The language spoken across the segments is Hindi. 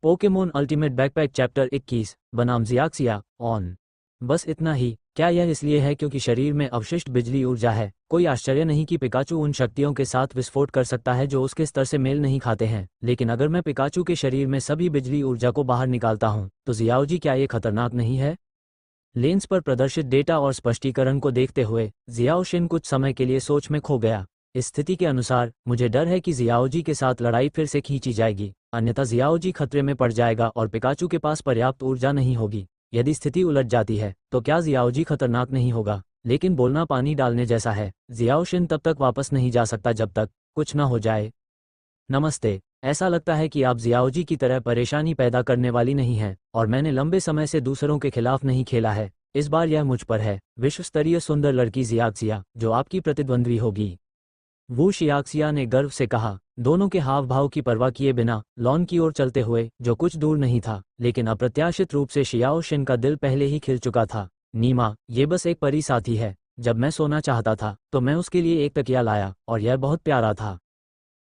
पोकेमोन अल्टीमेट बैकपैक चैप्टर 21 बनाम जियाक्सिया ऑन। बस इतना ही। क्या यह इसलिए है क्योंकि शरीर में अवशिष्ट बिजली ऊर्जा है? कोई आश्चर्य नहीं कि पिकाचू उन शक्तियों के साथ विस्फोट कर सकता है जो उसके स्तर से मेल नहीं खाते हैं। लेकिन अगर मैं पिकाचू के शरीर में सभी बिजली ऊर्जा को बाहर निकालता हूं, तो जियाओजी क्या ये खतरनाक नहीं है? लेंस पर प्रदर्शित डेटा और स्पष्टीकरण को देखते हुए जियाओशिन कुछ समय के लिए सोच में खो गया। इस स्थिति के अनुसार मुझे डर है कि जियाओजी के साथ लड़ाई फिर से खींची जाएगी, अन्यथा जियाओजी खतरे में पड़ जाएगा और पिकाचू के पास पर्याप्त ऊर्जा नहीं होगी। यदि स्थिति उलट जाती है तो क्या जियाओजी खतरनाक नहीं होगा? लेकिन बोलना पानी डालने जैसा है। जियाओशिन तब तक वापस नहीं जा सकता जब तक कुछ न हो जाए। नमस्ते। ऐसा लगता है कि आप जियाओजी की तरह परेशानी पैदा करने वाली नहीं हैं, और मैंने लंबे समय से दूसरों के खिलाफ नहीं खेला है। इस बार यह मुझ पर है। विश्व स्तरीय सुंदर लड़की जियाक्सिया जो आपकी प्रतिद्वंद्वी होगी। वू शियाक्सिया ने गर्व से कहा, दोनों के हाव भाव की परवाह किए बिना लॉन की ओर चलते हुए, जो कुछ दूर नहीं था। लेकिन अप्रत्याशित रूप से शियाओ शिन का दिल पहले ही खिल चुका था। नीमा, ये बस एक परी साथी है। जब मैं सोना चाहता था तो मैं उसके लिए एक तकिया लाया और यह बहुत प्यारा था।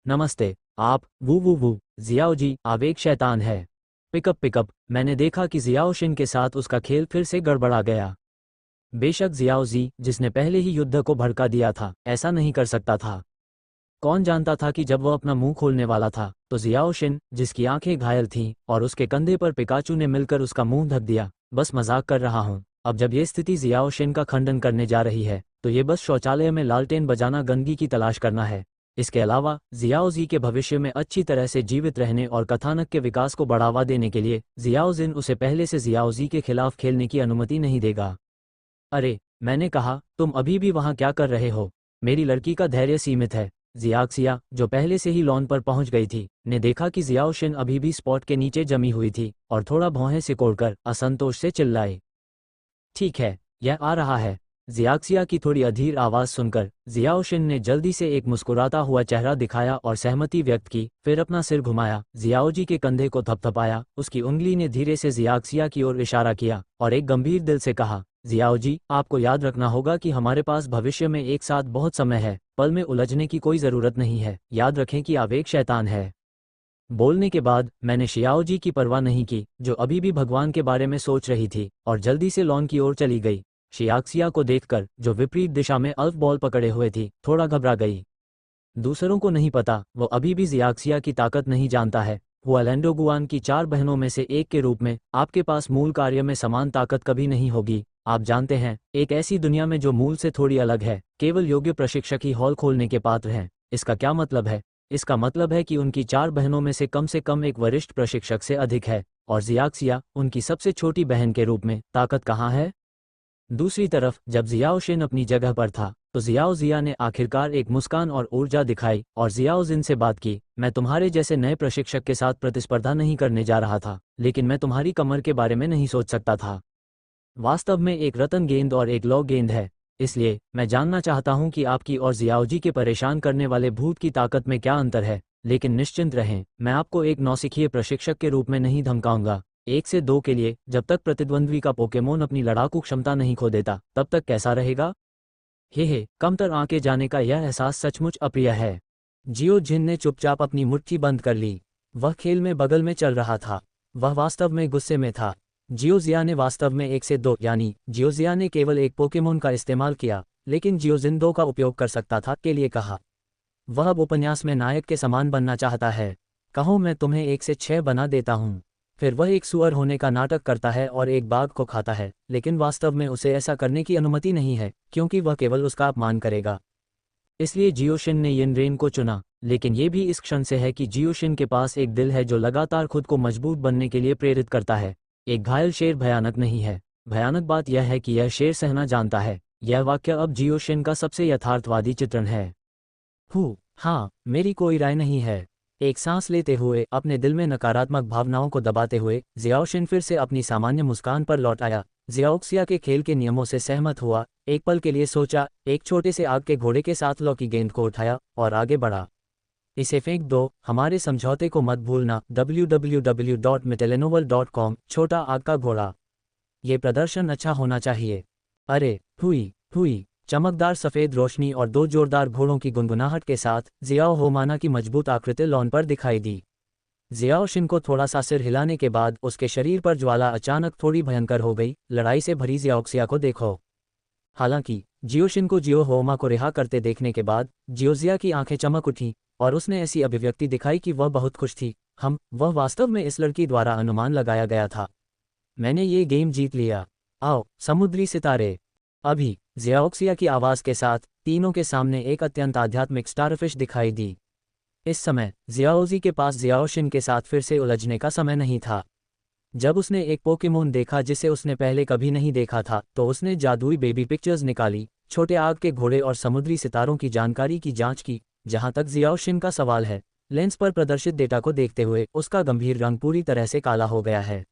नमस्ते। आप वू वू वू जियाओजी आवेग शैतान है। पिकअप। मैंने देखा कि जियाओ शिन के साथ उसका खेल फिर से गड़बड़ा गया। बेशक जियाओ जी, जिसने पहले ही युद्ध को भड़का दिया था, ऐसा नहीं कर सकता था। कौन जानता था कि जब वह अपना मुंह खोलने वाला था तो जियाओ शिन, जिसकी आंखें घायल थीं और उसके कंधे पर पिकाचू ने मिलकर उसका मुंह ढक दिया। बस मजाक कर रहा हूं। अब जब ये स्थिति जियाओ शिन का खंडन करने जा रही है तो ये बस शौचालय में लालटेन बजाना गंदगी की तलाश करना है। इसके अलावा जियाओ जी के भविष्य में अच्छी तरह से जीवित रहने और कथानक के विकास को बढ़ावा देने के लिए जियाओ जिन उसे पहले से जियाओ जी के खिलाफ खेलने की अनुमति नहीं देगा। अरे, मैंने कहा, तुम अभी भी वहां क्या कर रहे हो? मेरी लड़की का धैर्य सीमित है। जियाक्सिया, जो पहले से ही लॉन पर पहुंच गई थी, ने देखा कि जियाओ शिन अभी भी स्पॉट के नीचे जमी हुई थी और थोड़ा भौहें सिकोड़कर असंतोष से चिल्लाई। ठीक है, यह आ रहा है। जियाक्सिया की थोड़ी अधीर आवाज सुनकर जियाओ शिन ने जल्दी से एक मुस्कुराता हुआ चेहरा दिखाया और सहमति व्यक्त की, फिर अपना सिर घुमाया, जियाओजी के कंधे को थपथपाया। उसकी उंगली ने धीरे से जियाक्सिया की ओर इशारा किया और एक गंभीर दिल से कहा, जियाओ जी, आपको याद रखना होगा कि हमारे पास भविष्य में एक साथ बहुत समय है। पल में उलझने की कोई जरूरत नहीं है। याद रखें कि आवेग शैतान है। बोलने के बाद मैंने शियाओ जी की परवाह नहीं की, जो अभी भी भगवान के बारे में सोच रही थी, और जल्दी से लॉन की ओर चली गई। शियाक्सिया को देखकर, जो विपरीत दिशा में अल्फ बॉल पकड़े हुए थी, थोड़ा घबरा गई। दूसरों को नहीं पता, वो अभी भी जियाक्सिया की ताकत नहीं जानता है। हुआलैंडो गुआन की 4 बहनों में से एक के रूप में आपके पास मूल कार्य में समान ताकत कभी नहीं होगी। आप जानते हैं, एक ऐसी दुनिया में जो मूल से थोड़ी अलग है, केवल योग्य प्रशिक्षक ही हॉल खोलने के पात्र हैं। इसका क्या मतलब है? इसका मतलब है कि उनकी 4 बहनों में से कम एक वरिष्ठ प्रशिक्षक से अधिक है, और जियाक्सिया, उनकी सबसे छोटी बहन के रूप में, ताकत कहाँ है? दूसरी तरफ जब जियाओ शिन अपनी जगह पर था तो जियाओ जिया ने आखिरकार एक मुस्कान और ऊर्जा दिखाई और जियाओ जिन से बात की। मैं तुम्हारे जैसे नए प्रशिक्षक के साथ प्रतिस्पर्धा नहीं करने जा रहा था, लेकिन मैं तुम्हारी कमर के बारे में नहीं सोच सकता था। वास्तव में एक रतन गेंद और एक लौ गेंद है। इसलिए मैं जानना चाहता हूं कि आपकी और जियाओजी के परेशान करने वाले भूत की ताकत में क्या अंतर है। लेकिन निश्चिंत रहें, मैं आपको एक नौसिखिए प्रशिक्षक के रूप में नहीं धमकाऊंगा। 1 से 2 के लिए, जब तक प्रतिद्वंद्वी का पोकेमोन अपनी लड़ाकू क्षमता नहीं खो देता, तब तक कैसा रहेगा? हे, कमतर आंके जाने का यह एहसास सचमुच अप्रिय है। जियो जिन ने चुपचाप अपनी मुट्ठी बंद कर ली। वह खेल में बगल में चल रहा था। वह वास्तव में गुस्से में था। जियोजिया ने वास्तव में 1 से 2 यानी जियोजिया ने केवल एक पोकेमोन का इस्तेमाल किया, लेकिन जियोजिन 2 का उपयोग कर सकता था के लिए कहा। वह अब उपन्यास में नायक के समान बनना चाहता है। कहो, मैं तुम्हें 1 से 6 बना देता हूँ। फिर वह एक सुअर होने का नाटक करता है और एक बाघ को खाता है, लेकिन वास्तव में उसे ऐसा करने की अनुमति नहीं है, क्योंकि वह केवल उसका अपमान करेगा। इसलिए जियोशिन ने यिनरेन को चुना, लेकिन ये भी इस क्षण से है कि जियोशिन के पास एक दिल है जो लगातार खुद को मजबूत बनने के लिए प्रेरित करता है। एक घायल शेर भयानक नहीं है। भयानक बात यह है कि यह शेर सहना जानता है। यह वाक्य अब जियोशिन का सबसे यथार्थवादी चित्रण है। हाँ, मेरी कोई राय नहीं है। एक सांस लेते हुए, अपने दिल में नकारात्मक भावनाओं को दबाते हुए, जियाओशिन फिर से अपनी सामान्य मुस्कान पर लौट आया। जियाओक्सिया के खेल के नियमों से सहमत हुआ, एक पल के लिए सोचा, एक छोटे से आग के घोड़े के साथ लौ की गेंद को उठाया और आगे बढ़ा। इसे फेंक दो, हमारे समझौते को मत भूलना। www.metalenovel.com। छोटा आग का घोड़ा। ये प्रदर्शन अच्छा होना चाहिए। अरे, हुई। चमकदार सफ़ेद रोशनी और 2 जोरदार घोड़ों की गुनगुनाहट के साथ जियाओ होमाना की मजबूत आकृति लॉन पर दिखाई दी। जियाओशिन को थोड़ा सा सिर हिलाने के बाद उसके शरीर पर ज्वाला अचानक थोड़ी भयंकर हो गई। लड़ाई से भरी जियाओक्सिया को देखो। हालांकि जियोशिन को जियो होमा को रिहा करते देखने के बाद जियोजिया की आंखें चमक उठीं और उसने ऐसी अभिव्यक्ति दिखाई कि वह बहुत खुश थी। वह वास्तव में इस लड़की द्वारा अनुमान लगाया गया था। मैंने ये गेम जीत लिया। आओ समुद्री सितारे। अभी जियाओक्सिया की आवाज़ के साथ तीनों के सामने एक अत्यंत आध्यात्मिक स्टारफिश दिखाई दी। इस समय जियाओजी के पास जियाओशिन के साथ फिर से उलझने का समय नहीं था। जब उसने एक पोकेमोन देखा जिसे उसने पहले कभी नहीं देखा था तो उसने जादुई बेबी पिक्चर्स निकाली, छोटे आग के घोड़े और समुद्री सितारों की जानकारी की जांच की। जहां तक जियाओशिन का सवाल है, लेंस पर प्रदर्शित डेटा को देखते हुए उसका गंभीर रंग पूरी तरह से काला हो गया है।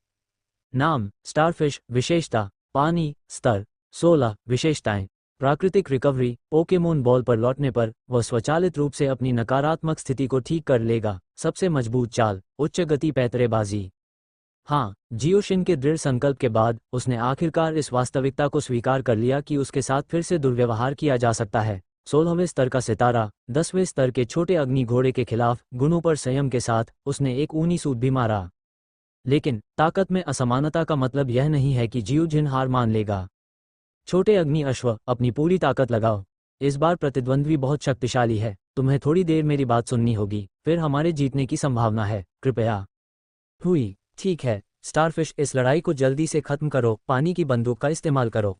नाम स्टारफिश, विशेषता पानी, स्तर 16, विशेषताएं प्राकृतिक रिकवरी, पोकेमोन बॉल पर लौटने पर वह स्वचालित रूप से अपनी नकारात्मक स्थिति को ठीक कर लेगा। सबसे मजबूत चाल, उच्च गति पैतरेबाजी। हाँ, जियोशिन के दृढ़ संकल्प के बाद उसने आखिरकार इस वास्तविकता को स्वीकार कर लिया कि उसके साथ फिर से दुर्व्यवहार किया जा सकता है। 16वें स्तर का सितारा 10वें स्तर के छोटे अग्नि घोड़े के खिलाफ गुणों पर संयम के साथ उसने एक ऊनी सूद भी मारा। लेकिन ताकत में असमानता का मतलब यह नहीं है कि जियोजिन हार मान लेगा। छोटे अग्नि अश्व, अपनी पूरी ताकत लगाओ। इस बार प्रतिद्वंद्वी बहुत शक्तिशाली है। तुम्हें थोड़ी देर मेरी बात सुननी होगी, फिर हमारे जीतने की संभावना है। कृपया। हुई। ठीक है स्टारफिश, इस लड़ाई को जल्दी से खत्म करो। पानी की बंदूक का इस्तेमाल करो।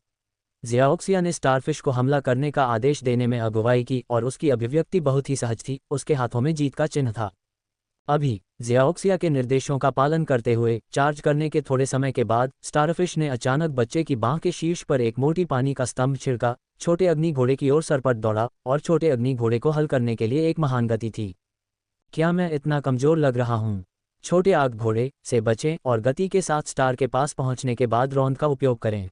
जियाओक्सिया ने स्टारफिश को हमला करने का आदेश देने में अगुवाई की और उसकी अभिव्यक्ति बहुत ही सहज थी। उसके हाथों में जीत का चिन्ह था। अभी जियाओक्सिया के निर्देशों का पालन करते हुए चार्ज करने के थोड़े समय के बाद स्टारफिश ने अचानक बच्चे की बांह के शीर्ष पर एक मोटी पानी का स्तंभ छिड़का। छोटे अग्नि घोड़े की ओर सरपट दौड़ा और छोटे अग्नि घोड़े को हल करने के लिए एक महान गति थी। क्या मैं इतना कमजोर लग रहा हूँ? छोटे आग घोड़े से बचें और गति के साथ स्टार के पास पहुंचने के बाद रौंद का उपयोग करें।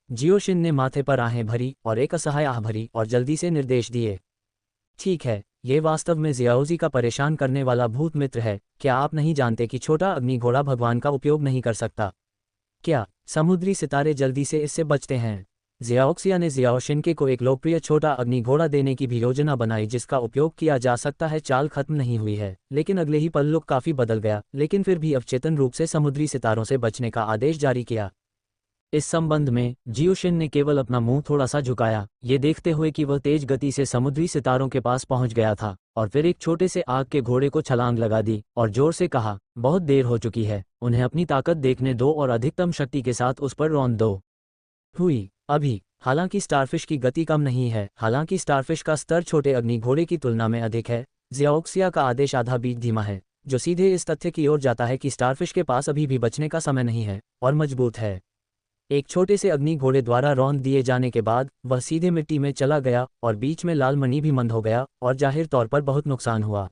जियोशिन ने माथे पर आहें भरी और एक असहाय आह भरी और जल्दी से निर्देश दिए। ठीक है, ये वास्तव में जियाओजी का परेशान करने वाला भूत मित्र है। क्या आप नहीं जानते कि छोटा अग्नि घोड़ा भगवान का उपयोग नहीं कर सकता? क्या समुद्री सितारे जल्दी से इससे बचते हैं? जियाओक्सिया ने जियाओशिन को एक लोकप्रिय छोटा अग्नि घोड़ा देने की भी योजना बनाई जिसका उपयोग किया जा सकता है। चाल खत्म नहीं हुई है, लेकिन अगले ही पल लुक काफी बदल गया, लेकिन फिर भी अवचेतन रूप से समुद्री सितारों से बचने का आदेश जारी किया। इस संबंध में जियोशिन ने केवल अपना मुंह थोड़ा सा झुकाया, ये देखते हुए कि वह तेज गति से समुद्री सितारों के पास पहुंच गया था, और फिर एक छोटे से आग के घोड़े को छलांग लगा दी और जोर से कहा, बहुत देर हो चुकी है, उन्हें अपनी ताकत देखने दो और अधिकतम शक्ति के साथ उस पर रौंद दो। हुई। अभी हालांकि स्टारफिश की गति कम नहीं है, हालांकि स्टारफिश का स्तर छोटे अग्नि घोड़े की तुलना में अधिक है, जियाओक्सिया का आदेश आधा बीट धीमा है, जो सीधे इस तथ्य की ओर जाता है कि स्टारफिश के पास अभी भी बचने का समय नहीं है और मजबूत है। एक छोटे से अग्नि घोड़े द्वारा रौंद दिए जाने के बाद वह सीधे मिट्टी में चला गया और बीच में लाल मणि भी मंद हो गया और जाहिर तौर पर बहुत नुकसान हुआ।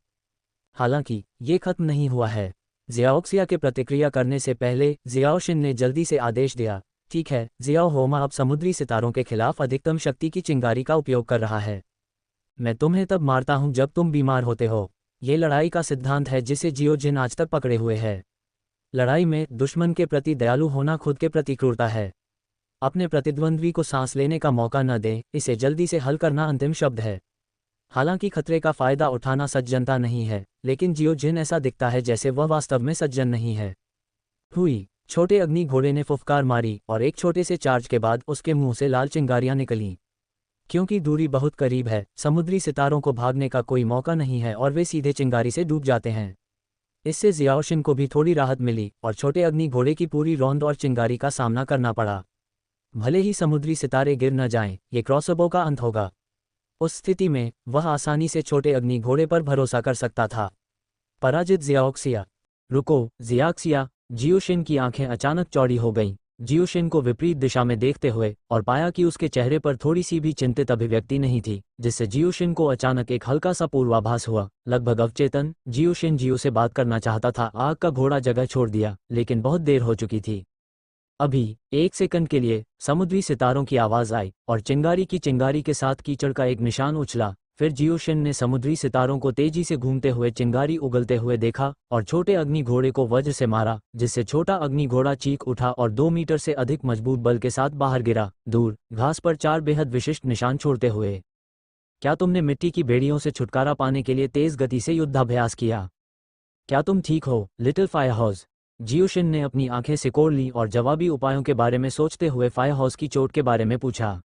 हालांकि ये खत्म नहीं हुआ है। जियाओक्सिया के प्रतिक्रिया करने से पहले जियाओशिन ने जल्दी से आदेश दिया, ठीक है जियाओ होमा अब समुद्री सितारों के खिलाफ अधिकतम शक्ति की चिंगारी का उपयोग कर रहा है। मैं तुम्हें तब मारता हूं जब तुम बीमार होते हो। ये लड़ाई का सिद्धांत है जिसे जियोजिन आज तक पकड़े हुए है। लड़ाई में दुश्मन के प्रति दयालु होना खुद के प्रति क्रूरता है। अपने प्रतिद्वंद्वी को सांस लेने का मौका न दें, इसे जल्दी से हल करना अंतिम शब्द है। हालांकि खतरे का फायदा उठाना सज्जनता नहीं है, लेकिन जियोजिन ऐसा दिखता है जैसे वह वास्तव में सज्जन नहीं है। हुई। छोटे अग्नि घोड़े ने फुफकार मारी और एक छोटे से चार्ज के बाद उसके मुंह से लाल चिंगारियां निकलीं। क्योंकि दूरी बहुत करीब है, समुद्री सितारों को भागने का कोई मौका नहीं है और वे सीधे चिंगारी से डूब जाते हैं। इससे जियाओशिन को भी थोड़ी राहत मिली और छोटे अग्नि घोड़े की पूरी रौंद और चिंगारी का सामना करना पड़ा। भले ही समुद्री सितारे गिर न जाएं, ये क्रॉसबो का अंत होगा। उस स्थिति में वह आसानी से छोटे अग्नि घोड़े पर भरोसा कर सकता था। पराजित जियाओक्सिया। रुको जियाक्सिया। जियोशिन की आंखें अचानक चौड़ी हो गईं, जियोशिन को विपरीत दिशा में देखते हुए, और पाया कि उसके चेहरे पर थोड़ी सी भी चिंतित अभिव्यक्ति नहीं थी, जिससे जियोशिन को अचानक एक हल्का सा पूर्वाभास हुआ। लगभग अवचेतन जियोशिन जियो से बात करना चाहता था। आग का घोड़ा जगह छोड़ दिया, लेकिन बहुत देर हो चुकी थी। अभी एक सेकंड के लिए समुद्री सितारों की आवाज आई और चिंगारी की चिंगारी के साथ कीचड़ का एक निशान उछला। फिर जियोशिन ने समुद्री सितारों को तेजी से घूमते हुए चिंगारी उगलते हुए देखा और छोटे अग्नि घोड़े को वज्र से मारा, जिससे छोटा अग्नि घोड़ा चीख उठा और 2 मीटर से अधिक मजबूत बल के साथ बाहर गिरा, दूर घास पर 4 बेहद विशिष्ट निशान छोड़ते हुए। क्या तुमने मिट्टी की बेड़ियों से छुटकारा पाने के लिए तेज गति से युद्धाभ्यास किया? क्या तुम ठीक हो, लिटिल फायर हाउस? जियोशिन ने अपनी आंखें सिकोड़ ली और जवाबी उपायों के बारे में सोचते हुए फायर हाउस की चोट के बारे में पूछा।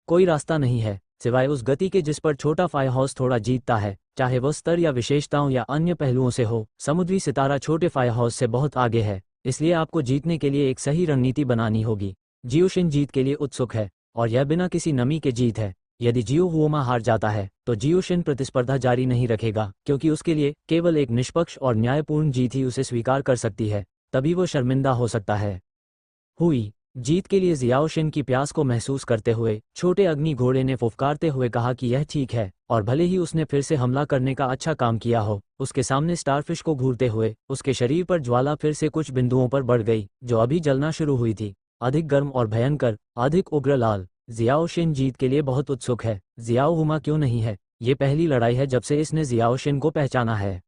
कोई रास्ता नहीं है, सिवाय उस गति के जिस पर छोटा फायर हाउस थोड़ा जीतता है, चाहे वह स्तर या विशेषताओं या अन्य पहलुओं से हो। समुद्री सितारा छोटे फायर हाउस से बहुत आगे है, इसलिए आपको जीतने के लिए एक सही रणनीति बनानी होगी। जियोशिन जीत के लिए उत्सुक है, और यह बिना किसी नमी के जीत है। यदि जियो हुओमा हार जाता है तो जियोशिन प्रतिस्पर्धा जारी नहीं रखेगा, क्योंकि उसके लिए केवल एक निष्पक्ष और न्यायपूर्ण जीत ही उसे स्वीकार कर सकती है, तभी वो शर्मिंदा हो सकता है। हुई जीत के लिए जियाओशिन की प्यास को महसूस करते हुए छोटे अग्नि घोड़े ने फुफकारते हुए कहा कि यह ठीक है, और भले ही उसने फिर से हमला करने का अच्छा काम किया हो। उसके सामने स्टारफिश को घूरते हुए उसके शरीर पर ज्वाला फिर से कुछ बिंदुओं पर बढ़ गई, जो अभी जलना शुरू हुई थी, अधिक गर्म और भयंकर, अधिक उग्र लाल। जियाओशिन जीत के लिए बहुत उत्सुक है। जियाओ हुमा क्यों नहीं है? ये पहली लड़ाई है जब से इसने जियाओशिन को पहचाना है।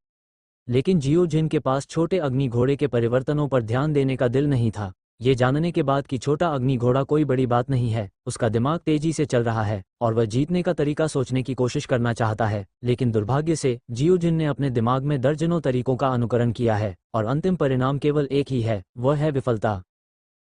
लेकिन जियोजिन के पास छोटे अग्नि घोड़े के परिवर्तनों पर ध्यान देने का दिल नहीं था। ये जानने के बाद कि छोटा अग्नि घोड़ा कोई बड़ी बात नहीं है, उसका दिमाग तेजी से चल रहा है और वह जीतने का तरीका सोचने की कोशिश करना चाहता है। लेकिन दुर्भाग्य से जियोजिन ने अपने दिमाग में दर्जनों तरीकों का अनुकरण किया है, और अंतिम परिणाम केवल एक ही है, वह है विफलता।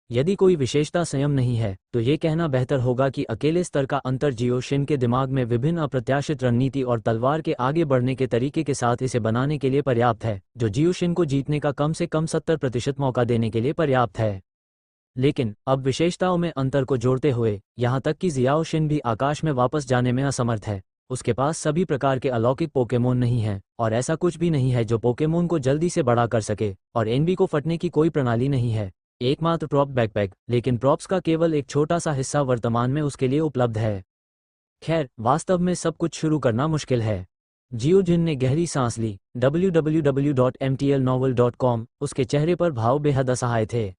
यदि कोई विशेषता संयम नहीं है तो ये कहना बेहतर होगा कि अकेले स्तर का अंतर जियोशिन के दिमाग में विभिन्न अप्रत्याशित रणनीति और तलवार के आगे बढ़ने के तरीके के साथ इसे बनाने के लिए पर्याप्त है, जो जियोशिन को जीतने का कम से कम 70% मौका देने के लिए पर्याप्त है। लेकिन अब विशेषताओं में अंतर को जोड़ते हुए, यहाँ तक कि जियाओशिन भी आकाश में वापस जाने में असमर्थ है। उसके पास सभी प्रकार के अलौकिक पोकेमोन नहीं हैं, और ऐसा कुछ भी नहीं है जो पोकेमोन को जल्दी से बड़ा कर सके, और एनबी को फटने की कोई प्रणाली नहीं है। एकमात्र प्रॉप बैकपैक, लेकिन प्रॉप्स का केवल एक छोटा सा हिस्सा वर्तमान में उसके लिए उपलब्ध है। खैर, वास्तव में सब कुछ शुरू करना मुश्किल है। जियोजिन ने गहरी सांस ली। www.mtlnovel.com। उसके चेहरे पर भाव बेहद असहाय थे।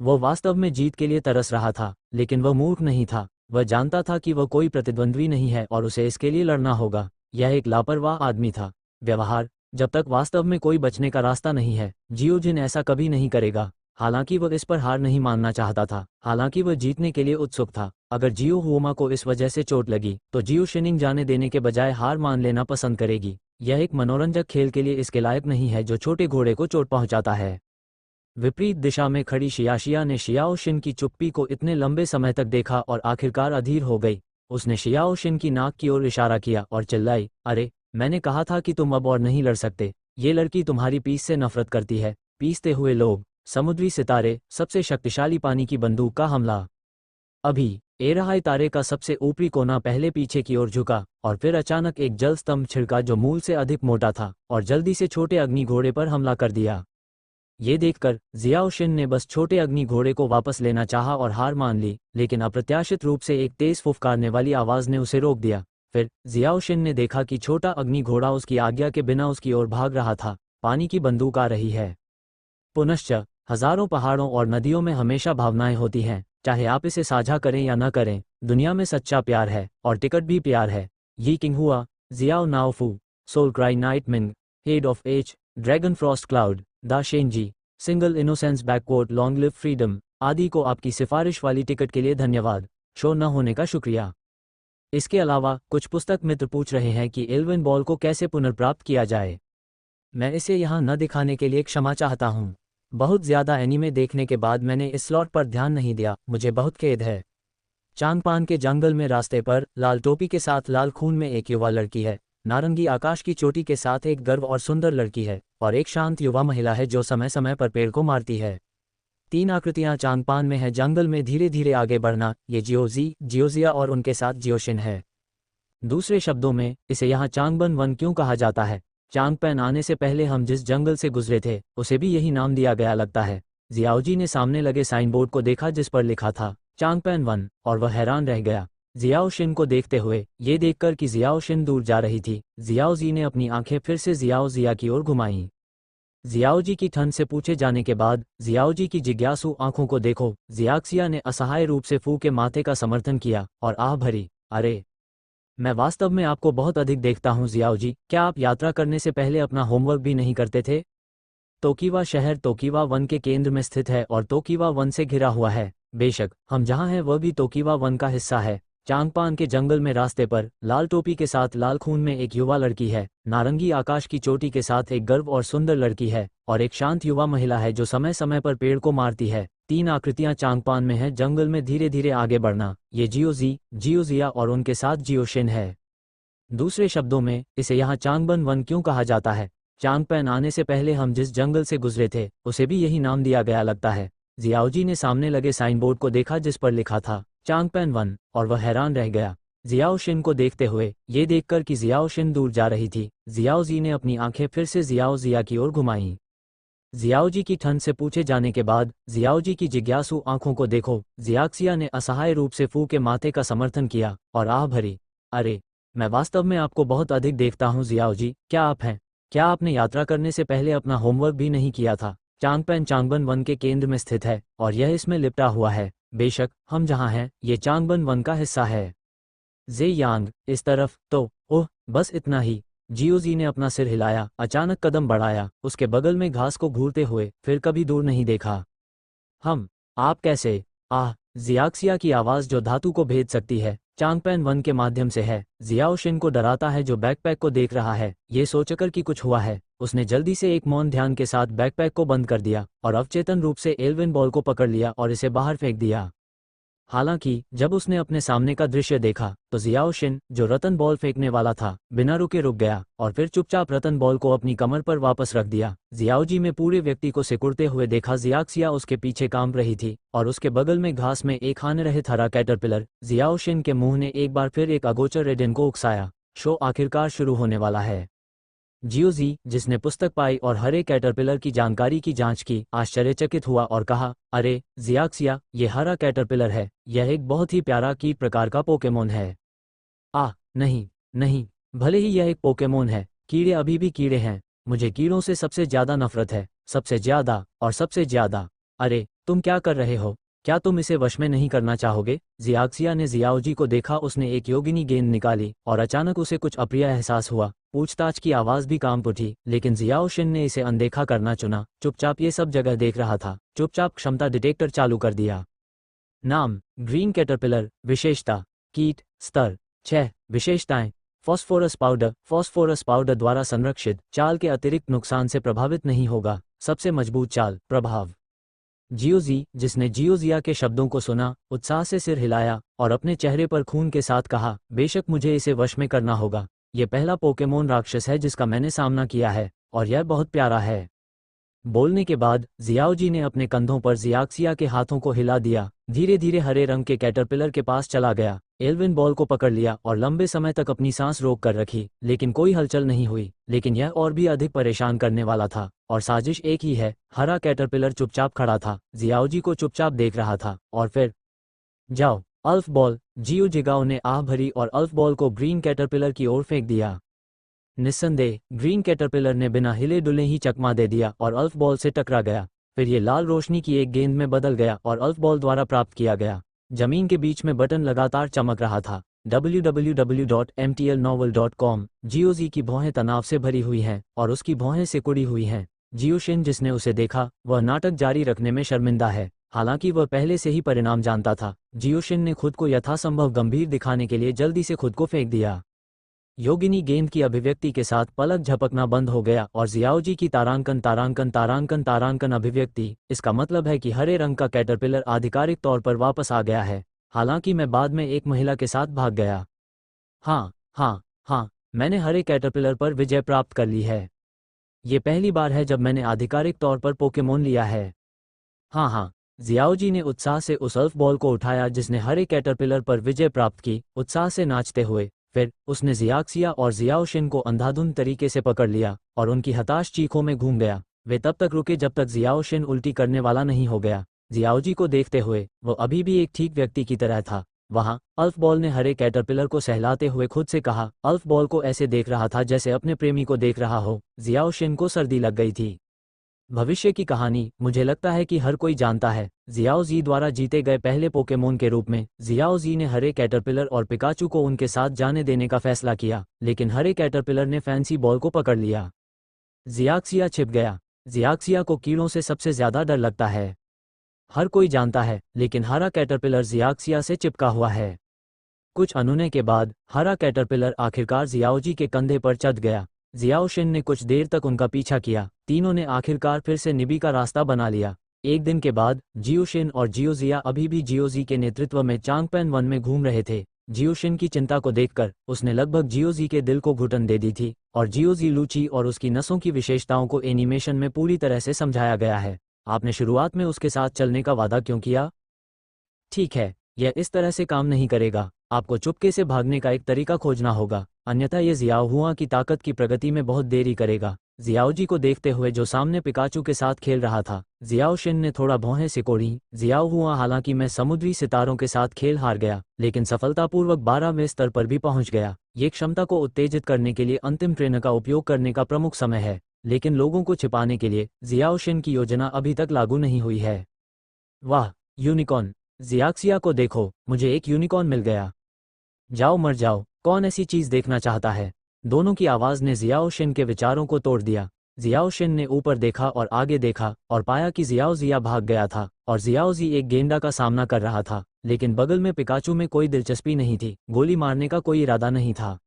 वह वास्तव में जीत के लिए तरस रहा था, लेकिन वह मूर्ख नहीं था। वह जानता था कि वह कोई प्रतिद्वंद्वी नहीं है और उसे इसके लिए लड़ना होगा। यह एक लापरवाह आदमी था। व्यवहार, जब तक वास्तव में कोई बचने का रास्ता नहीं है, जियोजिन ऐसा कभी नहीं करेगा। हालांकि वह इस पर हार नहीं मानना चाहता था, हालांकि वह जीतने के लिए उत्सुक था। अगर जियो हुओमा को इस वजह से चोट लगी तो जियो शिनिंग जाने देने के बजाय हार मान लेना पसंद करेगी। यह एक मनोरंजक खेल के लिए इसके लायक नहीं है जो छोटे घोड़े को चोट पहुंचाता है। विपरीत दिशा में खड़ी शियाशिया ने शियाओशिन की चुप्पी को इतने लंबे समय तक देखा और आखिरकार अधीर हो गई। उसने शियाओशिन की नाक की ओर इशारा किया और चिल्लाई, अरे, मैंने कहा था कि तुम अब और नहीं लड़ सकते। ये लड़की तुम्हारी पीस से नफरत करती है। पीसते हुए लोग, समुद्री सितारे, सबसे शक्तिशाली पानी की बंदूक का हमला। अभी एराहाई तारे का सबसे ऊपरी कोना पहले पीछे की ओर झुका, और फिर अचानक एक जल स्तंभ छिड़का जो मूल से अधिक मोटा था, और जल्दी से छोटे अग्नि घोड़े पर हमला कर दिया। ये देखकर जियाओशिन ने बस छोटे अग्नि घोड़े को वापस लेना चाहा और हार मान ली, लेकिन अप्रत्याशित रूप से एक तेज फुफकारने वाली आवाज ने उसे रोक दिया। फिर जियाओशिन ने देखा कि छोटा अग्नि घोड़ा उसकी आज्ञा के बिना उसकी ओर भाग रहा था। पानी की बंदूक आ रही है। पुनश्च हजारों पहाड़ों और नदियों में हमेशा भावनाएं होती हैं, चाहे आप इसे साझा करें या न करें। दुनिया में सच्चा प्यार है, और टिकट भी प्यार है। यी किंग हुआ, जियाओ नाओफू, सोलक्राई नाइटमिंग, head of H, dragon frost cloud, दा शेंजी, सिंगल इनोसेंस बैकवोट, लॉन्ग लिव फ्रीडम आदि को आपकी सिफारिश वाली टिकट के लिए धन्यवाद। शो न होने का शुक्रिया। इसके अलावा कुछ पुस्तक मित्र पूछ रहे हैं कि एल्विन बॉल को कैसे पुनर्प्राप्त किया जाए। मैं इसे यहाँ न दिखाने के लिए क्षमा चाहता हूँ। बहुत ज़्यादा एनीमे देखने के बाद मैंने इस स्लॉट पर ध्यान नहीं दिया, मुझे बहुत खेद है। चांगपान के जंगल में रास्ते पर लाल टोपी के साथ लाल खून में एक युवा लड़की है। नारंगी आकाश की चोटी के साथ एक गर्व और सुंदर लड़की है, और एक शांत युवा महिला है जो समय समय पर पेड़ को मारती है। 3 आकृतियां चांगपान में है। जंगल में धीरे धीरे आगे बढ़ना, ये जियोजी, जियोजिया और उनके साथ जियोशिन है। दूसरे शब्दों में, इसे यहाँ चांगबन वन क्यों कहा जाता है? चांगपैन आने से पहले हम जिस जंगल से गुजरे थे उसे भी यही नाम दिया गया लगता है। जियाओजी ने सामने लगे साइन बोर्ड को देखा जिस पर लिखा था चांगपैन वन, और वह हैरान रह गया जियाओशिन को देखते हुए। ये देखकर कि जियाओशिन दूर जा रही थी, जियाओजी ने अपनी आंखें फिर से जियाओजिया की ओर घुमाईं। जियाओजी की ठंड से पूछे जाने के बाद जियाओजी की जिज्ञासु आंखों को देखो। जियाक्सिया ने असहाय रूप से फू के माथे का समर्थन किया और आह भरी, अरे, मैं वास्तव में आपको बहुत अधिक देखता हूँ जियाओजी। क्या आप यात्रा करने से पहले अपना होमवर्क भी नहीं करते थे? तोकीवा शहर तोकीवा वन के केंद्र में स्थित है और तोकीवा वन से घिरा हुआ है। बेशक हम जहाँ हैं वह भी तोकीवा वन का हिस्सा है। चांगपान के जंगल में रास्ते पर लाल टोपी के साथ लाल खून में एक युवा लड़की है, नारंगी आकाश की चोटी के साथ एक गर्व और सुंदर लड़की है, और एक शांत युवा महिला है जो समय समय पर पेड़ को मारती है। 3 आकृतियां चांगपान में है, जंगल में धीरे धीरे आगे बढ़ना। ये जियोजी, जियोजिया और उनके साथ जियोशिन है। दूसरे शब्दों में, इसे यहाँ चांगबन वन क्यों कहा जाता है? चांगपैन आने से पहले हम जिस जंगल से गुजरे थे उसे भी यही नाम दिया गया लगता है। जियाओजी ने सामने लगे साइन बोर्ड को देखा जिस पर लिखा था चांगपैन वन, और वह हैरान रह गया जियाओशिन को देखते हुए, ये देखकर कि जियाओशिन दूर जा रही थी। जियाओजी ने अपनी आंखें फिर से जियाओजिया की ओर घुमाईं। जियाओजी की ठंड से पूछे जाने के बाद जियाओजी की जिज्ञासु आंखों को देखो। जियाक्सिया ने असहाय रूप से फू के माथे का समर्थन किया और आह भरी, अरे, मैं वास्तव में आपको बहुत अधिक देखता हूँ जियाओजी, क्या आप हैं? क्या आपने यात्रा करने से पहले अपना होमवर्क भी नहीं किया था? चांगपैन चांगबन वन के केंद्र में स्थित है और यह इसमें लिपटा हुआ है। बेशक हम जहाँ हैं ये चांगबन वन का हिस्सा है। जे यांग, इस तरफ तो, ओह, बस इतना ही। जियोजी ने अपना सिर हिलाया, अचानक कदम बढ़ाया, उसके बगल में घास को घूरते हुए, फिर कभी दूर नहीं देखा। आप कैसे? आह, जियाक्सिया की आवाज़ जो धातु को भेद सकती है, चांगपैन वन के माध्यम से है। जियाओशिन को डराता है जो बैकपैक को देख रहा है। ये सोचकर कि कुछ हुआ है, उसने जल्दी से एक मौन ध्यान के साथ बैकपैक को बंद कर दिया और अवचेतन रूप से एल्विन बॉल को पकड़ लिया और इसे बाहर फेंक दिया। हालांकि जब उसने अपने सामने का दृश्य देखा तो जियाओशिन, जो रतन बॉल फेंकने वाला था, बिना रुके रुक गया और फिर चुपचाप रतन बॉल को अपनी कमर पर वापस रख दिया। जियाओजी में पूरे व्यक्ति को सिकुड़ते हुए देखा। जियाक्सिया उसके पीछे काम रही थी और उसके बगल में घास में एक खाने रहे हरा कैटरपिलर। जियाओशिन के मुंह ने एक बार फिर एक अगोचर रेडिन को उकसाया। शो आखिरकार शुरू होने वाला है। जियोजी, जिसने पुस्तक पाई और हरे कैटरपिलर की जानकारी की जांच की, आश्चर्यचकित हुआ और कहा, अरे जियाक्सिया, ये हरा कैटरपिलर है। यह एक बहुत ही प्यारा कीट प्रकार का पोकेमोन है। नहीं, नहीं, भले ही यह एक पोकेमोन है, कीड़े अभी भी कीड़े हैं। मुझे कीड़ों से सबसे ज्यादा नफरत है, सबसे ज्यादा और सबसे ज्यादा। अरे, तुम क्या कर रहे हो? क्या तुम इसे वश में नहीं करना चाहोगे? जियाक्सिया ने जियाओजी को देखा। उसने एक योगिनी गेंद निकाली और अचानक उसे कुछ अप्रिय एहसास हुआ। पूछताछ की आवाज भी काम उठी, लेकिन जियाओशिन ने इसे अनदेखा करना चुना। चुपचाप ये सब जगह देख रहा था। चुपचाप क्षमता डिटेक्टर चालू कर दिया। नाम, ग्रीन कैटरपिलर। विशेषता, कीट। स्तर 6। विशेषताएं, फॉस्फोरस पाउडर द्वारा संरक्षित, चाल के अतिरिक्त नुकसान से प्रभावित नहीं होगा। सबसे मजबूत चाल। प्रभाव, जियोजी, जिसने जियोजिया के शब्दों को सुना, उत्साह से सिर हिलाया और अपने चेहरे पर खून के साथ कहा, बेशक मुझे इसे वश में करना होगा। यह पहला पोकेमोन राक्षस है जिसका मैंने सामना किया है और यह बहुत प्यारा है। बोलने के बाद जियाओजी ने अपने कंधों पर जियाक्सिया के हाथों को हिला दिया। धीरे धीरे हरे रंग के कैटरपिलर के पास चला गया, एल्विन बॉल को पकड़ लिया और लंबे समय तक अपनी सांस रोक कर रखी, लेकिन कोई हलचल नहीं हुई। लेकिन यह और भी अधिक परेशान करने वाला था, और साजिश एक ही है। हरा कैटरपिलर चुपचाप खड़ा था, जियाओजी को चुपचाप देख रहा था, और फिर, जाओ अल्फ बॉल। जियो जिगाओ ने आह भरी और अल्फ बॉल को ग्रीन कैटरपिलर की ओर फेंक दिया। निस्संदेह, ग्रीन कैटरपिलर ने बिना हिले डुले ही चकमा दे दिया और अल्फ बॉल से टकरा गया। फिर ये लाल रोशनी की एक गेंद में बदल गया और अल्फ बॉल द्वारा प्राप्त किया गया। जमीन के बीच में बटन लगातार चमक रहा था। www.mtlnovel.com। जियोजी की भौहें तनाव से भरी हुई हैं और उसकी भौहें सिकुड़ी हुई हैं। जियोशिन, जिसने उसे देखा, वह नाटक जारी रखने में शर्मिंदा है, हालांकि वह पहले से ही परिणाम जानता था। जियोशिन ने खुद को यथासंभव गंभीर दिखाने के लिए जल्दी से खुद को फेंक दिया। योगिनी गेंद की अभिव्यक्ति के साथ पलक झपकना बंद हो गया और जियाओजी की तारांकन अभिव्यक्ति। इसका मतलब है कि हरे रंग का कैटरपिलर आधिकारिक तौर पर वापस आ गया है, हालांकि मैं बाद में एक महिला के साथ भाग गया। हाँ, मैंने हरे कैटरपिलर पर विजय प्राप्त कर ली है। ये पहली बार है जब मैंने आधिकारिक तौर पर पोकेमोन लिया है। हाँ, जियाओजी ने उत्साह से उस अल्फ बॉल को उठाया जिसने हरे कैटरपिलर पर विजय प्राप्त की, उत्साह से नाचते हुए। फिर उसने जियाक्सिया और जियाओशिन को अंधाधुंध तरीके से पकड़ लिया और उनकी हताश चीखों में घूम गया। वे तब तक रुके जब तक जियाओशिन उल्टी करने वाला नहीं हो गया। जियाओजी को देखते हुए वो अभी भी एक ठीक व्यक्ति की तरह था। वहाँ अल्फ बॉल ने हरे कैटरपिलर को सहलाते हुए खुद से कहा। अल्फ बॉल को ऐसे देख रहा था जैसे अपने प्रेमी को देख रहा हो। जियाओशिन को सर्दी लग गई थी। भविष्य की कहानी, मुझे लगता है कि हर कोई जानता है। जियाओजी द्वारा जीते गए पहले पोकेमोन के रूप में जियाओजी ने हरे कैटरपिलर और पिकाचू को उनके साथ जाने देने का फैसला किया, लेकिन हरे कैटरपिलर ने फैंसी बॉल को पकड़ लिया। जियाक्सिया छिप गया। जियाक्सिया को कीड़ों से सबसे ज्यादा डर लगता है, हर कोई जानता है, लेकिन हरा कैटरपिलर जियाक्सिया से चिपका हुआ है। कुछ अनुनय के बाद हरा कैटरपिलर आखिरकार जियाओजी के कंधे पर चढ़ गया। जियाओ शिन ने कुछ देर तक उनका पीछा किया। तीनों ने आखिरकार फिर से निबी का रास्ता बना लिया। एक दिन के बाद जियो शिन और जियो जिया अभी भी जियोजी के नेतृत्व में चांगपेन वन में घूम रहे थे। जियो शिन की चिंता को देखकर उसने लगभग जियोजी के दिल को घुटन दे दी थी, और जियोजी लूची और उसकी नसों की विशेषताओं को एनिमेशन में पूरी तरह से समझाया गया है। आपने शुरुआत में उसके साथ चलने का वादा क्यों किया? ठीक है, यह इस तरह से काम नहीं करेगा। आपको चुपके से भागने का एक तरीका खोजना होगा, अन्यथा यह जियाओ हुआ की ताकत की प्रगति में बहुत देरी करेगा। जियाओजी को देखते हुए जो सामने पिकाचू के साथ खेल रहा था, जियाओ शिन ने थोड़ा भौहें सिकोड़ी। जियाओ हुआ, हालांकि मैं समुद्री सितारों के साथ खेल हार गया, लेकिन सफलतापूर्वक 12वें स्तर पर भी पहुंच गया। ये क्षमता को उत्तेजित करने के लिए अंतिम ट्रेनर का उपयोग करने का प्रमुख समय है, लेकिन लोगों को छिपाने के लिए जियाओ शिन की योजना अभी तक लागू नहीं हुई है। वाह, यूनिकॉर्न! जियाक्सिया को देखो, मुझे एक यूनिकॉर्न मिल गया। जाओ मर जाओ, कौन ऐसी चीज देखना चाहता है? दोनों की आवाज ने जियाओ शिन के विचारों को तोड़ दिया। जियाओ शिन ने ऊपर देखा और आगे देखा और पाया कि जियाओ जिया भाग गया था और जियाओ जी एक गेंडा का सामना कर रहा था, लेकिन बगल में पिकाचू में कोई दिलचस्पी नहीं थी, गोली मारने का कोई इरादा नहीं था।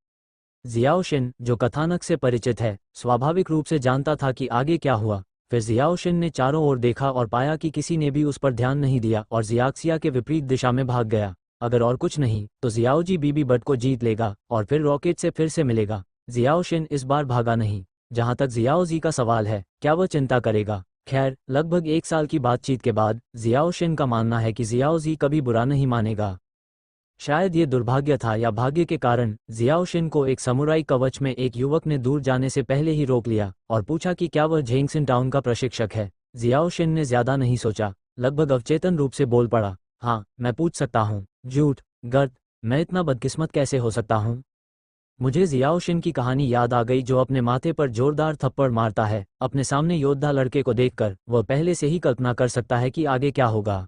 जियाओ शिन, जो कथानक से परिचित है, स्वाभाविक रूप से जानता था कि आगे क्या हुआ। फिर जियाओ शिन ने चारों ओर देखा और पाया कि किसी ने भी उस पर ध्यान नहीं दिया और जियाक्सिया के विपरीत दिशा में भाग गया। अगर और कुछ नहीं तो जियाओ जी बीबी बट को जीत लेगा और फिर रॉकेट से फिर से मिलेगा। जियाओ शिन इस बार भागा नहीं। जहां तक जियाओ जी का सवाल है, क्या वह चिंता करेगा? खैर, लगभग 1 साल की बातचीत के बाद जियाओ शिन का मानना है कि जियाओ जी कभी बुरा नहीं मानेगा। शायद ये दुर्भाग्य था या भाग्य के कारण जियाओ शिन को एक समुराई कवच में एक युवक ने दूर जाने से पहले ही रोक लिया और पूछा कि क्या वह झेंगसिन टाउन का प्रशिक्षक है। जियाओ शिन ने ज्यादा नहीं सोचा, लगभग अवचेतन रूप से बोल पड़ा, हाँ, मैं पूछ सकता हूँ। झूठ, गर्द, मैं इतना बदकिस्मत कैसे हो सकता हूँ? मुझे जियाओ शिन की कहानी याद आ गई, जो अपने माथे पर जोरदार थप्पड़ मारता है। अपने सामने योद्धा लड़के को देखकर वह पहले से ही कल्पना कर सकता है कि आगे क्या होगा।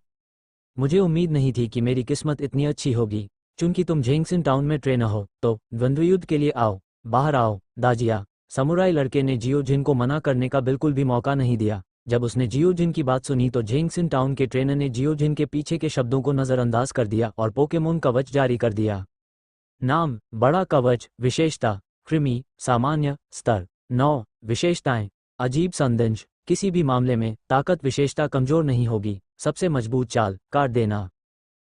मुझे उम्मीद नहीं थी कि मेरी किस्मत इतनी अच्छी होगी। चूंकि तुम झेंगसिन टाउन में ट्रेनर हो, तो द्वंद्वयुद्ध के लिए आओ, बाहर आओ, दाजिया। समुराई लड़के ने जियो जिन को मना करने का बिल्कुल भी मौका नहीं दिया। जब उसने जियो जिन की बात सुनी तो झेंगसिन टाउन के ट्रेनर ने जियो जिन के पीछे के शब्दों को नज़रअंदाज कर दिया और पोकेमोन कवच जारी कर दिया। नाम: बड़ा कवच। विशेषता: कृमि, सामान्य, स्तर 9। विशेषताएं: अजीब संदेश, किसी भी मामले में ताकत विशेषता कमजोर नहीं होगी। सबसे मजबूत चाल: काट देना।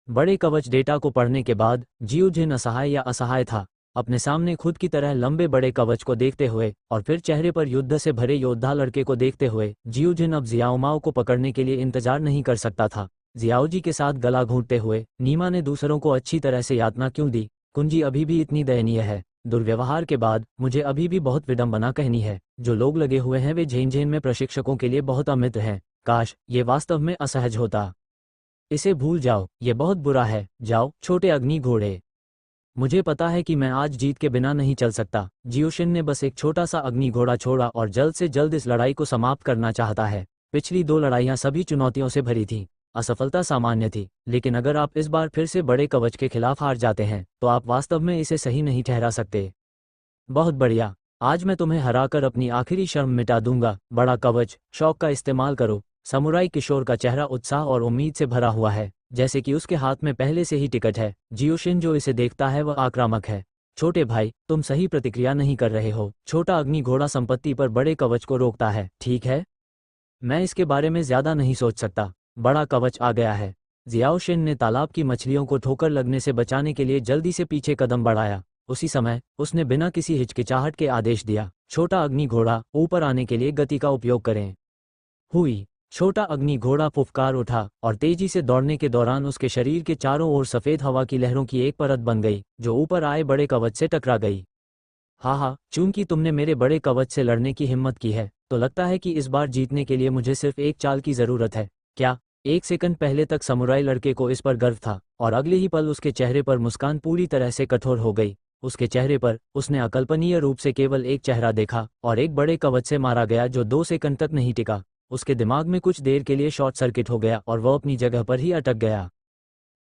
बड़े कवच डेटा को पढ़ने के बाद जियो जिन असहाय या असहाय था। अपने सामने खुद की तरह लंबे बड़े कवच को देखते हुए और फिर चेहरे पर युद्ध से भरे योद्धा लड़के को देखते हुए जियो जिन अब जियाओ माओ को पकड़ने के लिए इंतजार नहीं कर सकता था। जियाओ जी के साथ गला घूंटते हुए नीमा ने दूसरों को अच्छी तरह से यातना क्यों दी? कुंजी अभी भी इतनी दयनीय है। दुर्व्यवहार के बाद मुझे अभी भी बहुत विडंबना कहनी है। जो लोग लगे हुए हैं वे झेन में प्रशिक्षकों के लिए बहुत अमित हैं। काश ये वास्तव में असहज होता। इसे भूल जाओ, ये बहुत बुरा है। जाओ छोटे अग्नि घोड़े। मुझे पता है कि मैं आज जीत के बिना नहीं चल सकता। जियोशिन ने बस एक छोटा सा अग्नि घोड़ा छोड़ा और जल्द से जल्द इस लड़ाई को समाप्त करना चाहता है। पिछली 2 लड़ाइयां सभी चुनौतियों से भरी थीं। असफलता सामान्य थी, लेकिन अगर आप इस बार फिर से बड़े कवच के खिलाफ हार जाते हैं तो आप वास्तव में इसे सही नहीं ठहरा सकते। बहुत बढ़िया, आज मैं तुम्हें हराकर अपनी आखिरी शर्म मिटा दूंगा। बड़ा कवच, शौक का इस्तेमाल करो। समुराई किशोर का चेहरा उत्साह और उम्मीद से भरा हुआ है, जैसे कि उसके हाथ में पहले से ही टिकट है। जियोशिन जो इसे देखता है वह आक्रामक है। छोटे भाई, तुम सही प्रतिक्रिया नहीं कर रहे हो। छोटा अग्नि घोड़ा संपत्ति पर बड़े कवच को रोकता है। ठीक है, मैं इसके बारे में ज्यादा नहीं सोच सकता। बड़ा कवच आ गया है। जियाओ शिन ने तालाब की मछलियों को ठोकर लगने से बचाने के लिए जल्दी से पीछे कदम बढ़ाया। उसी समय उसने बिना किसी हिचकिचाहट के आदेश दिया, छोटा अग्नि घोड़ा, ऊपर आने के लिए गति का उपयोग करें। हुई। छोटा अग्नि घोड़ा फुफकार उठा और तेजी से दौड़ने के दौरान उसके शरीर के चारों ओर सफेद हवा की लहरों की एक परत बन गई, जो ऊपर आए बड़े कवच से टकरा गई। हाँ, चूंकि तुमने मेरे बड़े कवच से लड़ने की हिम्मत की है, तो लगता है कि इस बार जीतने के लिए मुझे सिर्फ एक चाल की जरूरत है। क्या? 1 सेकंड पहले तक समुराई लड़के को इस पर गर्व था, और अगले ही पल उसके चेहरे पर मुस्कान पूरी तरह से कठोर हो गई। उसके चेहरे पर उसने अकल्पनीय रूप से केवल एक चेहरा देखा, और एक बड़े कवच से मारा गया जो 2 सेकंड तक नहीं टिका। उसके दिमाग में कुछ देर के लिए शॉर्ट सर्किट हो गया और वह अपनी जगह पर ही अटक गया।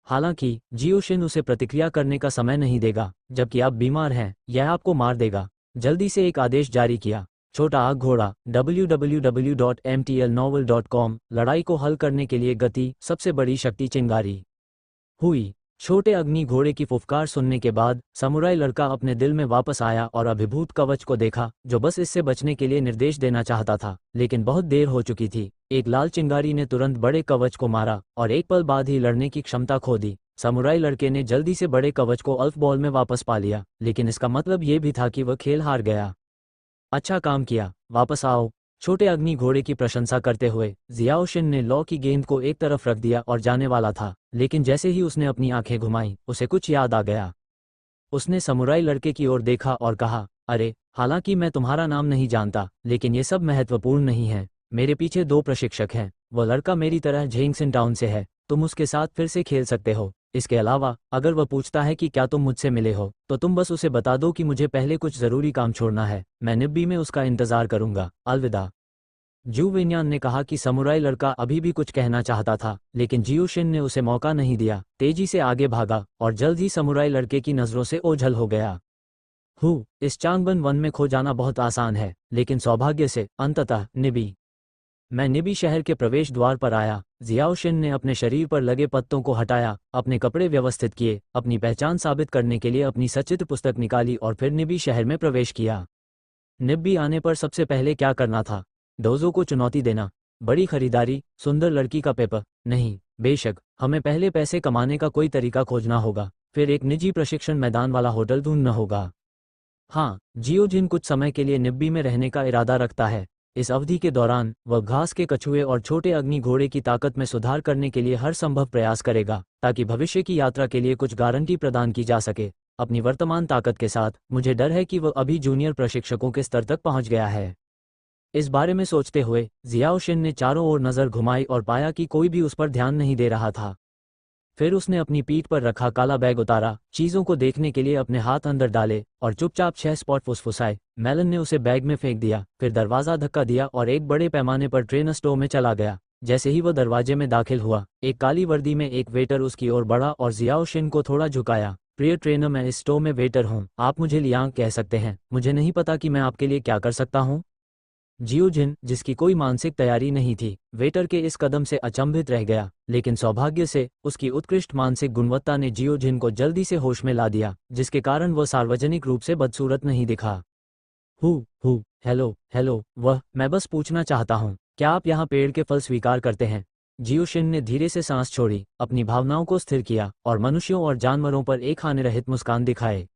हालांकि जियोशिन उसे प्रतिक्रिया करने का समय नहीं देगा, जबकि आप बीमार हैं, यह आपको मार देगा। जल्दी से एक आदेश जारी किया, छोटा आग घोड़ा। www.mtlnovel.com। लड़ाई को हल करने के लिए गति, सबसे बड़ी शक्ति चिंगारी। हुई। छोटे अग्नि घोड़े की फुफकार सुनने के बाद समुराई लड़का अपने दिल में वापस आया और अभिभूत कवच को देखा, जो बस इससे बचने के लिए निर्देश देना चाहता था, लेकिन बहुत देर हो चुकी थी। एक लाल चिंगारी ने तुरंत बड़े कवच को मारा और एक पल बाद ही लड़ने की क्षमता खो दी। समुराई लड़के ने जल्दी से बड़े कवच को अल्फ बॉल में वापस पा लिया, लेकिन इसका मतलब ये भी था कि वह खेल हार गया। अच्छा काम किया, वापस आओ। छोटे अग्नि घोड़े की प्रशंसा करते हुए जियाओशिन ने लॉ की गेंद को एक तरफ रख दिया और जाने वाला था, लेकिन जैसे ही उसने अपनी आंखें घुमाई उसे कुछ याद आ गया। उसने समुराई लड़के की ओर देखा और कहा, अरे, हालांकि मैं तुम्हारा नाम नहीं जानता, लेकिन ये सब महत्वपूर्ण नहीं है। मेरे पीछे 2 प्रशिक्षक हैं। वह लड़का मेरी तरह झेंगसिन टाउन से है। तुम उसके साथ फिर से खेल सकते हो। इसके अलावा अगर वह पूछता है कि क्या तुम मुझसे मिले हो, तो तुम बस उसे बता दो कि मुझे पहले कुछ ज़रूरी काम छोड़ना है। मैं निब्बी में उसका इंतज़ार करूंगा। अलविदा। जू विन्यान ने कहा कि समुराई लड़का अभी भी कुछ कहना चाहता था, लेकिन जियोशिन ने उसे मौका नहीं दिया। तेजी से आगे भागा और जल्द ही समुराई लड़के की नज़रों से ओझल हो गया। इस चांगबन वन में खो जाना बहुत आसान है, लेकिन सौभाग्य से अंततः निबी। मैं निबी शहर के प्रवेश द्वार पर आया। जियाओशिन ने अपने शरीर पर लगे पत्तों को हटाया, अपने कपड़े व्यवस्थित किए, अपनी पहचान साबित करने के लिए अपनी सचित्र पुस्तक निकाली और फिर निबी शहर में प्रवेश किया। निब्बी आने पर सबसे पहले क्या करना था? डोजो को चुनौती देना? बड़ी खरीदारी? सुंदर लड़की का पेपर? नहीं, बेशक, हमें पहले पैसे कमाने का कोई तरीका खोजना होगा, फिर एक निजी प्रशिक्षण मैदान वाला होटल ढूंढना होगा। हाँ, जियोजिन कुछ समय के लिए निब्बी में रहने का इरादा रखता है। इस अवधि के दौरान वह घास के कछुए और छोटे अग्नि घोड़े की ताकत में सुधार करने के लिए हर संभव प्रयास करेगा, ताकि भविष्य की यात्रा के लिए कुछ गारंटी प्रदान की जा सके। अपनी वर्तमान ताकत के साथ मुझे डर है कि वह अभी जूनियर प्रशिक्षकों के स्तर तक पहुंच गया है। इस बारे में सोचते हुए जियाओशिन ने चारों ओर नज़र घुमाई और पाया कि कोई भी उस पर ध्यान नहीं दे रहा था। फिर उसने अपनी पीठ पर रखा काला बैग उतारा, चीज़ों को देखने के लिए अपने हाथ अंदर डाले और चुपचाप 6 स्पॉट फुसफुसाए। मेलन ने उसे बैग में फेंक दिया, फिर दरवाज़ा धक्का दिया और एक बड़े पैमाने पर ट्रेन स्टोर में चला गया। जैसे ही वह दरवाजे में दाखिल हुआ, एक काली वर्दी में एक वेटर उसकी ओर बढ़ा और जियाओशिन को थोड़ा झुकाया। प्रिय ट्रेनर, मैं इस स्टोर में वेटर हूँ, आप मुझे लियांग कह सकते हैं। मुझे नहीं पता कि मैं आपके लिए क्या कर सकता हूँ। जियोजिन, जिसकी कोई मानसिक तैयारी नहीं थी, वेटर के इस कदम से अचंभित रह गया, लेकिन सौभाग्य से उसकी उत्कृष्ट मानसिक गुणवत्ता ने जियोजिन को जल्दी से होश में ला दिया, जिसके कारण वह सार्वजनिक रूप से बदसूरत नहीं दिखा। हेलो, मैं बस पूछना चाहता हूँ, क्या आप यहाँ पेड़ के फल स्वीकार करते हैं? जियोशिन ने धीरे से सांस छोड़ी, अपनी भावनाओं को स्थिर किया और मनुष्यों और जानवरों पर एक हानिरहित मुस्कान दिखाए।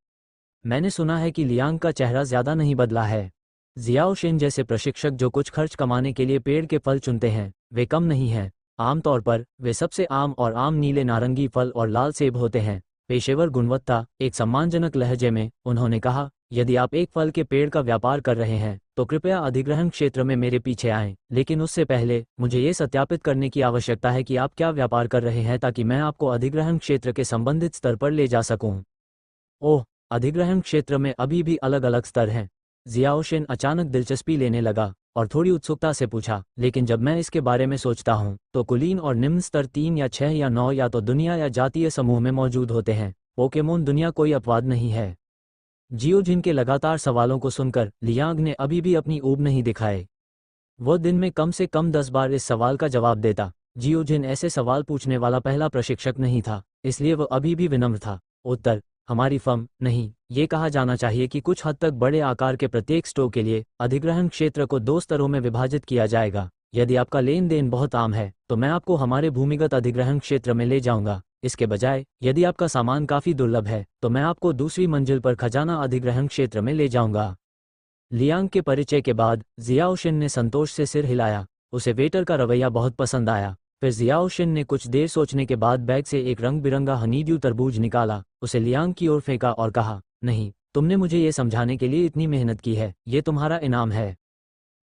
मैंने सुना है कि लियांग का चेहरा ज्यादा नहीं बदला है। जियाओशिन जैसे प्रशिक्षक जो कुछ खर्च कमाने के लिए पेड़ के फल चुनते हैं, वे कम नहीं हैं। आमतौर पर वे सबसे आम और आम नीले नारंगी फल और लाल सेब होते हैं। पेशेवर गुणवत्ता, एक सम्मानजनक लहजे में उन्होंने कहा, यदि आप एक फल के पेड़ का व्यापार कर रहे हैं तो कृपया अधिग्रहण क्षेत्र में मेरे पीछे आएं, लेकिन उससे पहले मुझे ये सत्यापित करने की आवश्यकता है कि आप क्या व्यापार कर रहे हैं, ताकि मैं आपको अधिग्रहण क्षेत्र के संबंधित स्तर पर ले जा सकूं। ओह, अधिग्रहण क्षेत्र में अभी भी अलग अलग स्तर हैं। जियाओशिन अचानक दिलचस्पी लेने लगा और थोड़ी उत्सुकता से पूछा, लेकिन जब मैं इसके बारे में सोचता हूँ तो कुलीन और निम्न स्तर 3 या 6 या 9 या तो दुनिया या जातीय समूह में मौजूद होते हैं। पोकेमोन दुनिया कोई अपवाद नहीं है। जियोजिन के लगातार सवालों को सुनकर लियांग ने अभी भी अपनी ऊब नहीं दिखाए। वह दिन में कम से कम 10 बार इस सवाल का जवाब देता। जियोजिन ऐसे सवाल पूछने वाला पहला प्रशिक्षक नहीं था, इसलिए वह अभी भी विनम्र था। उत्तर, हमारी फर्म नहीं, ये कहा जाना चाहिए कि कुछ हद तक बड़े आकार के प्रत्येक स्टोर के लिए अधिग्रहण क्षेत्र को 2 स्तरों में विभाजित किया जाएगा। यदि आपका लेन देन बहुत आम है तो मैं आपको हमारे भूमिगत अधिग्रहण क्षेत्र में ले जाऊंगा। इसके बजाय, यदि आपका सामान काफ़ी दुर्लभ है तो मैं आपको दूसरी मंजिल पर खजाना अधिग्रहण क्षेत्र में ले जाऊंगा। लियांग के परिचय के बाद जियाओशिन ने संतोष से सिर हिलाया। उसे वेटर का रवैया बहुत पसंद आया। फिर जियाओशिन ने कुछ देर सोचने के बाद बैग से एक रंग बिरंगा हनीड्यू तरबूज निकाला, उसे लियांग की ओर फेंका और कहा, नहीं, तुमने मुझे ये समझाने के लिए इतनी मेहनत की है, ये तुम्हारा इनाम है।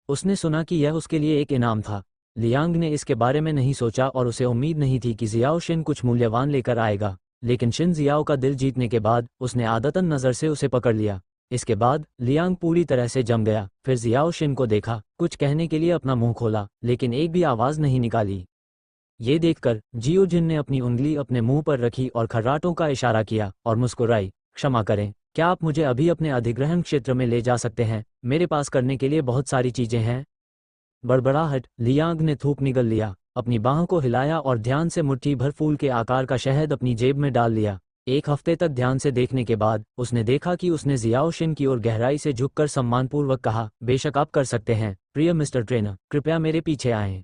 उसने सुना कि यह उसके लिए एक इनाम था। लियांग ने इसके बारे में नहीं सोचा और उसे उम्मीद नहीं थी कि जियाओशिन कुछ मूल्यवान लेकर आएगा, लेकिन शिन जियाओ का दिल जीतने के बाद उसने आदतन नज़र से उसे पकड़ लिया। इसके बाद लियांग पूरी तरह से जम गया। फिर जियाओशिन को देखा, कुछ कहने के लिए अपना मुंह खोला, लेकिन एक भी आवाज़ नहीं निकाली। ये देखकर जियोजिन ने अपनी उंगली अपने मुंह पर रखी और खर्राटों का इशारा किया और मुस्कुराई। क्षमा करें, क्या आप मुझे अभी अपने अधिग्रहण क्षेत्र में ले जा सकते हैं? मेरे पास करने के लिए बहुत सारी चीजें हैं। बड़बड़ाहट, लियांग ने थूक निगल लिया। अपनी बाहों को हिलाया और ध्यान से मुट्ठी भर फूल के आकार का शहद अपनी जेब में डाल लिया। एक हफ्ते तक ध्यान से देखने के बाद उसने देखा कि उसने जियाओ शिन की ओर गहराई से झुककर सम्मानपूर्वक कहा, बेशक आप कर सकते हैं प्रिय मिस्टर ट्रेनर, कृपया मेरे पीछे आएं।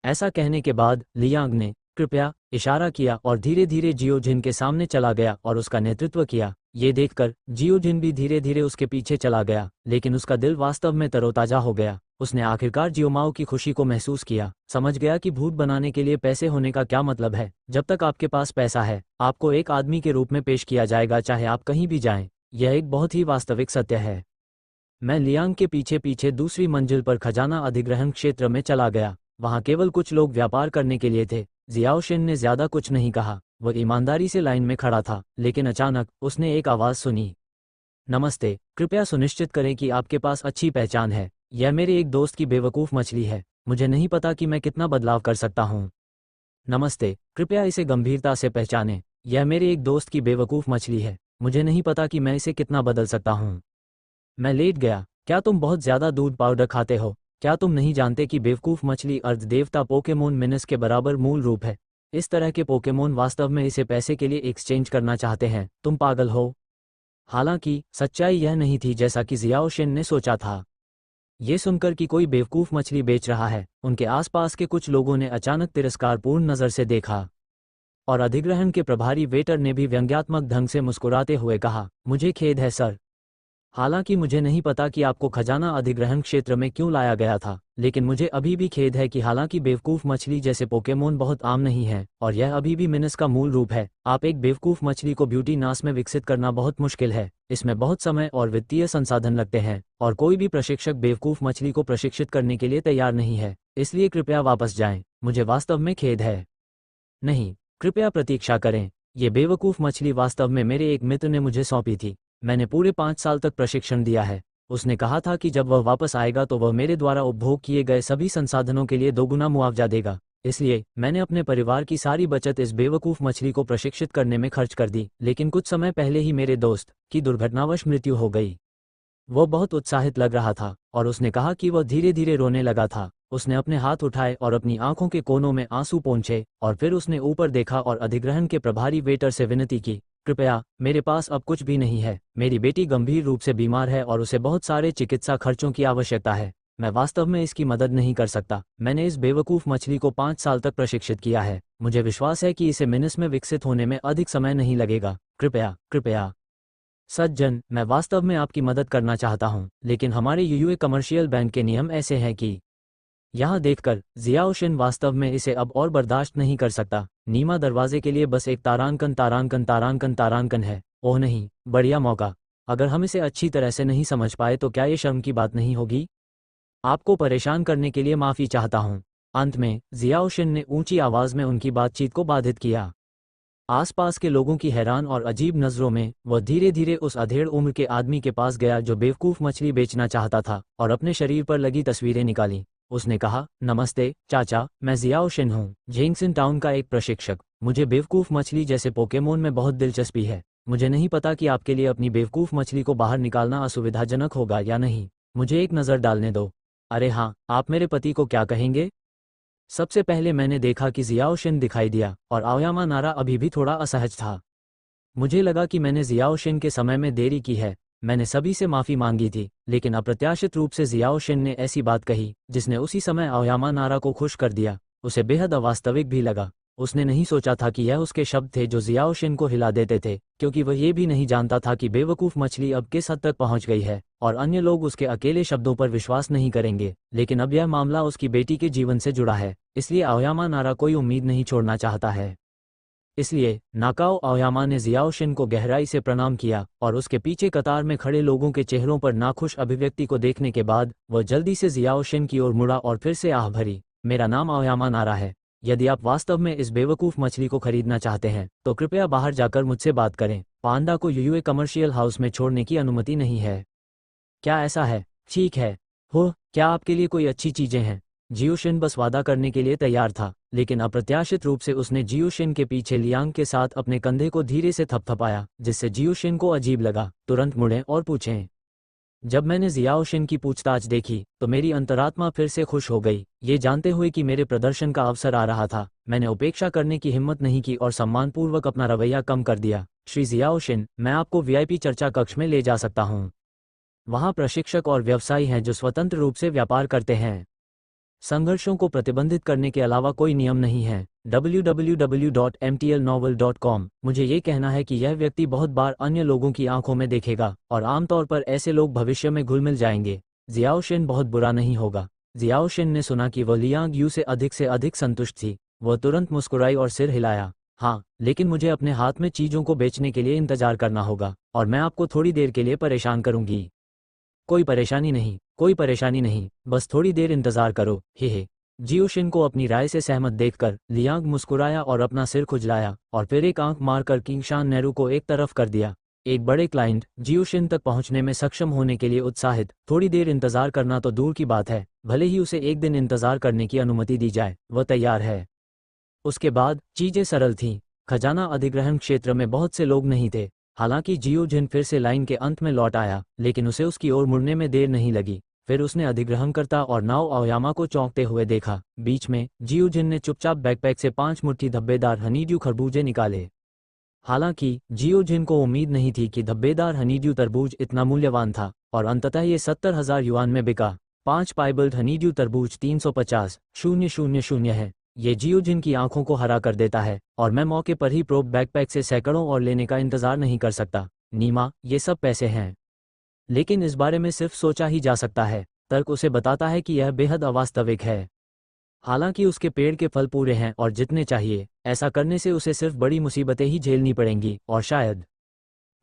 ऐसा कहने के बाद लियांग ने कृपया इशारा किया और धीरे धीरे जियो जिन के सामने चला गया और उसका नेतृत्व किया। ये देखकर जियो जिन भी धीरे धीरे उसके पीछे चला गया, लेकिन उसका दिल वास्तव में तरोताजा हो गया। उसने आखिरकार जियोमाओ की खुशी को महसूस किया, समझ गया कि भूत बनाने के लिए पैसे होने का क्या मतलब है। जब तक आपके पास पैसा है, आपको एक आदमी के रूप में पेश किया जाएगा, चाहे आप कहीं भी जाएं। यह एक बहुत ही वास्तविक सत्य है। मैं लियांग के पीछे पीछे दूसरी मंजिल पर खजाना अधिग्रहण क्षेत्र में चला गया। वहां केवल कुछ लोग व्यापार करने के लिए थे। जियाओ शिन ने ज्यादा कुछ नहीं कहा, वह ईमानदारी से लाइन में खड़ा था। लेकिन अचानक उसने एक आवाज सुनी, नमस्ते, कृपया सुनिश्चित करें कि आपके पास अच्छी पहचान है। यह मेरे एक दोस्त की बेवकूफ़ मछली है। मुझे नहीं पता कि मैं कितना बदलाव कर सकता हूँ। नमस्ते, कृपया इसे गंभीरता से पहचानें। यह मेरे एक दोस्त की बेवकूफ़ मछली है। मुझे नहीं पता कि मैं इसे कितना बदल सकता हूँ। मैं लेट गया। क्या तुम बहुत ज़्यादा दूध पाउडर खाते हो? क्या तुम नहीं जानते कि बेवकूफ़ मछली अर्ध देवता पोकेमोन मिनस के बराबर मूल रूप है? इस तरह के पोकेमोन वास्तव में इसे पैसे के लिए एक्सचेंज करना चाहते हैं। तुम पागल हो। हालांकि सच्चाई यह नहीं थी जैसा कि जियाओ शिन ने सोचा था। ये सुनकर कि कोई बेवकूफ़ मछली बेच रहा है, उनके आसपास के कुछ लोगों ने अचानक तिरस्कारपूर्ण नज़र से देखा, और अधिग्रहण के प्रभारी वेटर ने भी व्यंग्यात्मक ढंग से मुस्कुराते हुए कहा, मुझे खेद है सर। हालांकि मुझे नहीं पता कि आपको खजाना अधिग्रहण क्षेत्र में क्यों लाया गया था, लेकिन मुझे अभी भी खेद है कि हालांकि बेवकूफ़ मछली जैसे पोकेमोन बहुत आम नहीं है और यह अभी भी मिनस का मूल रूप है, आप एक बेवकूफ़ मछली को ब्यूटी नास में विकसित करना बहुत मुश्किल है। इसमें बहुत समय और वित्तीय संसाधन लगते हैं और कोई भी प्रशिक्षक बेवकूफ़ मछली को प्रशिक्षित करने के लिए तैयार नहीं है। इसलिए कृपया वापस जाएं। मुझे वास्तव में खेद है। नहीं, कृपया प्रतीक्षा करें। ये बेवकूफ़ मछली वास्तव में मेरे एक मित्र ने मुझे सौंपी थी। मैंने पूरे 5 साल तक प्रशिक्षण दिया है। उसने कहा था कि जब वह वापस आएगा तो वह मेरे द्वारा उपभोग किए गए सभी संसाधनों के लिए दोगुना मुआवजा देगा। इसलिए मैंने अपने परिवार की सारी बचत इस बेवकूफ़ मछली को प्रशिक्षित करने में खर्च कर दी। लेकिन कुछ समय पहले ही मेरे दोस्त की दुर्घटनावश मृत्यु हो गई। वो बहुत उत्साहित लग रहा था और उसने कहा कि वह धीरे धीरे रोने लगा था। उसने अपने हाथ उठाए और अपनी आंखों के कोनों में आंसू पोंछे और फिर उसने ऊपर देखा और अधिग्रहण के प्रभारी वेटर से विनती की, कृपया, मेरे पास अब कुछ भी नहीं है। मेरी बेटी गंभीर रूप से बीमार है और उसे बहुत सारे चिकित्सा खर्चों की आवश्यकता है। मैं वास्तव में इसकी मदद नहीं कर सकता। मैंने इस बेवकूफ़ मछली को 5 साल तक प्रशिक्षित किया है। मुझे विश्वास है कि इसे मिनस में विकसित होने में अधिक समय नहीं लगेगा। कृपया कृपया। सज्जन, मैं वास्तव में आपकी मदद करना चाहता हूं, लेकिन हमारे यूयूए कमर्शियल बैंक के नियम ऐसे हैं कि। यहाँ देखकर जियाओ शिन वास्तव में इसे अब और बर्दाश्त नहीं कर सकता। नीमा दरवाजे के लिए बस एक तारांकन तारांकन तारांकन तारांकन है। ओह नहीं, बढ़िया मौका। अगर हम इसे अच्छी तरह से नहीं समझ पाए तो क्या ये शर्म की बात नहीं होगी? आपको परेशान करने के लिए माफ़ी चाहता हूँ। अंत में जियाओ शिन ने ऊंची आवाज़ में उनकी बातचीत को बाधित किया। आसपास के लोगों की हैरान और अजीब नज़रों में वह धीरे धीरे उस अधेड़ उम्र के आदमी के पास गया जो बेवकूफ़ मछली बेचना चाहता था और अपने शरीर पर लगी तस्वीरें निकाली। उसने कहा, नमस्ते चाचा, मैं जियाओ शिन हूँ, जेंगसिन टाउन का एक प्रशिक्षक। मुझे बेवकूफ़ मछली जैसे पोकेमोन में बहुत दिलचस्पी है। मुझे नहीं पता कि आपके लिए अपनी बेवकूफ़ मछली को बाहर निकालना असुविधाजनक होगा या नहीं। मुझे एक नज़र डालने दो। अरे हाँ, आप मेरे पति को क्या कहेंगे? सबसे पहले मैंने देखा कि जियाओ शिन दिखाई दिया और आओयामा नारा अभी भी थोड़ा असहज था। मुझे लगा कि मैंने जियाओ शिन के समय में देरी की है। मैंने सभी से माफ़ी मांगी थी, लेकिन अप्रत्याशित रूप से जियाओ शिन ने ऐसी बात कही जिसने उसी समय आओयामा नारा को खुश कर दिया। उसे बेहद अवास्तविक भी लगा। उसने नहीं सोचा था कि यह उसके शब्द थे जो जियाओ शिन को हिला देते थे, क्योंकि वह ये भी नहीं जानता था कि बेवकूफ़ मछली अब किस हद तक पहुंच गई है और अन्य लोग उसके अकेले शब्दों पर विश्वास नहीं करेंगे। लेकिन अब यह मामला उसकी बेटी के जीवन से जुड़ा है, इसलिए आओयामा नारा कोई उम्मीद नहीं छोड़ना चाहता है। इसलिए नाकाओ आओयामा ने जियाओ शिन को गहराई से प्रणाम किया और उसके पीछे कतार में खड़े लोगों के चेहरों पर नाखुश अभिव्यक्ति को देखने के बाद वह जल्दी से जियाओ शिन की ओर मुड़ा और फिर से आह भरी, मेरा नाम आओयामा नारा है। यदि आप वास्तव में इस बेवकूफ़ मछली को खरीदना चाहते हैं तो कृपया बाहर जाकर मुझसे बात करें। पांडा को यूयूए कमर्शियल हाउस में छोड़ने की अनुमति नहीं है। क्या ऐसा है? ठीक है। हो, क्या आपके लिए कोई अच्छी चीज़ें हैं? जियो शिन बस वादा करने के लिए तैयार था, लेकिन अप्रत्याशित रूप से उसने जियो शिन के पीछे लियांग के साथ अपने कंधे को धीरे से थपथपाया, जिससे जियो शिन को अजीब लगा। तुरंत मुड़ें और पूछें। जब मैंने जियाओ शिन की पूछताछ देखी तो मेरी अंतरात्मा फिर से खुश हो गई। ये जानते हुए कि मेरे प्रदर्शन का अवसर आ रहा था, मैंने उपेक्षा करने की हिम्मत नहीं की और सम्मानपूर्वक अपना रवैया कम कर दिया। श्री जियाओ शिन, मैं आपको वीआईपी चर्चा कक्ष में ले जा सकता हूँ। वहाँ प्रशिक्षक और व्यवसायी हैं जो स्वतंत्र रूप से व्यापार करते हैं। संघर्षों को प्रतिबंधित करने के अलावा कोई नियम नहीं है। www.mtlnovel.com। मुझे ये कहना है कि यह व्यक्ति बहुत बार अन्य लोगों की आंखों में देखेगा और आमतौर पर ऐसे लोग भविष्य में घुल मिल जाएंगे। जियाओ शिन बहुत बुरा नहीं होगा। जियाओ शिन ने सुना कि वह लियांग यू से अधिक संतुष्ट थी। वह तुरंत मुस्कुराई और सिर हिलाया। हाँ, लेकिन मुझे अपने हाथ में चीज़ों को बेचने के लिए इंतजार करना होगा और मैं आपको थोड़ी देर के लिए परेशान करूंगी। कोई परेशानी नहीं, बस थोड़ी देर इंतजार करो। हे। जियो शिन को अपनी राय से सहमत देखकर लियांग मुस्कुराया और अपना सिर खुजलाया और फिर एक आंख मारकर किंगशान नेहरू को एक तरफ कर दिया। एक बड़े क्लाइंट जियो शिन तक पहुंचने में सक्षम होने के लिए उत्साहित। थोड़ी देर इंतजार करना तो दूर की बात है, भले ही उसे एक दिन इंतजार करने की अनुमति दी जाए, वह तैयार है। उसके बाद चीजें सरल थीं। खजाना अधिग्रहण क्षेत्र में बहुत से लोग नहीं थे। हालांकि जियो जिन फिर से लाइन के अंत में लौट आया, लेकिन उसे उसकी ओर मुड़ने में देर नहीं लगी। फिर उसने अधिग्रहणकर्ता और नाओ आओयामा को चौंकते हुए देखा। बीच में जियो जिन ने चुपचाप बैकपैक से 5 मुट्ठी धब्बेदार हनीड्यू खरबूजे निकाले। हालांकि जियो जिन को उम्मीद नहीं थी कि धब्बेदार हनीड्यू तरबूज इतना मूल्यवान था और अंततः ये 70,000 युआन में बिका। 5 पाइबल्ड हनीड्यू तरबूज 350,000 है। ये जियो जिन की आंखों को हरा कर देता है और मैं मौके पर ही प्रोब बैकपैक से सैकड़ों और लेने का इंतजार नहीं कर सकता। नीमा, ये सब पैसे हैं, लेकिन इस बारे में सिर्फ सोचा ही जा सकता है। तर्क उसे बताता है कि यह बेहद अवास्तविक है। हालांकि उसके पेड़ के फल पूरे हैं और जितने चाहिए, ऐसा करने से उसे सिर्फ बड़ी मुसीबतें ही झेलनी पड़ेंगी और शायद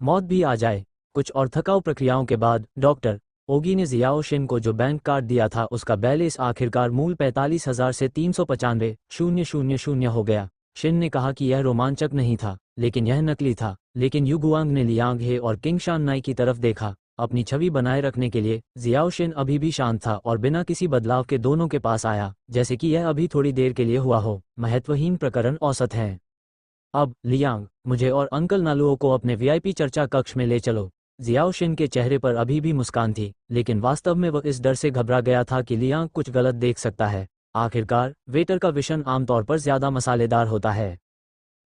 मौत भी आ जाए। कुछ और थकाऊ प्रक्रियाओं के बाद डॉक्टर ओगी ने जियाओ शिन को जो बैंक कार्ड दिया था उसका बैलेंस आखिरकार मूल 45,000 से 395,000 हो गया। शिन ने कहा कि यह रोमांचक नहीं था, लेकिन यह नकली था। लेकिन युगुआंग ने लियांग हे और किंगशान नाई की तरफ देखा। अपनी छवि बनाए रखने के लिए जियाओ शिन अभी भी शांत था और बिना किसी बदलाव के दोनों के पास आया, जैसे कि यह अभी थोड़ी देर के लिए हुआ हो। महत्वहीन प्रकरण औसत हैं। अब लियांग, मुझे और अंकल नालुओ को अपने वीआईपी चर्चा कक्ष में ले चलो। जियाओ शिन के चेहरे पर अभी भी मुस्कान थी, लेकिन वास्तव में वह इस डर से घबरा गया था कि लियांग कुछ गलत देख सकता है। आखिरकार वेटर का विषन आमतौर पर ज्यादा मसालेदार होता है।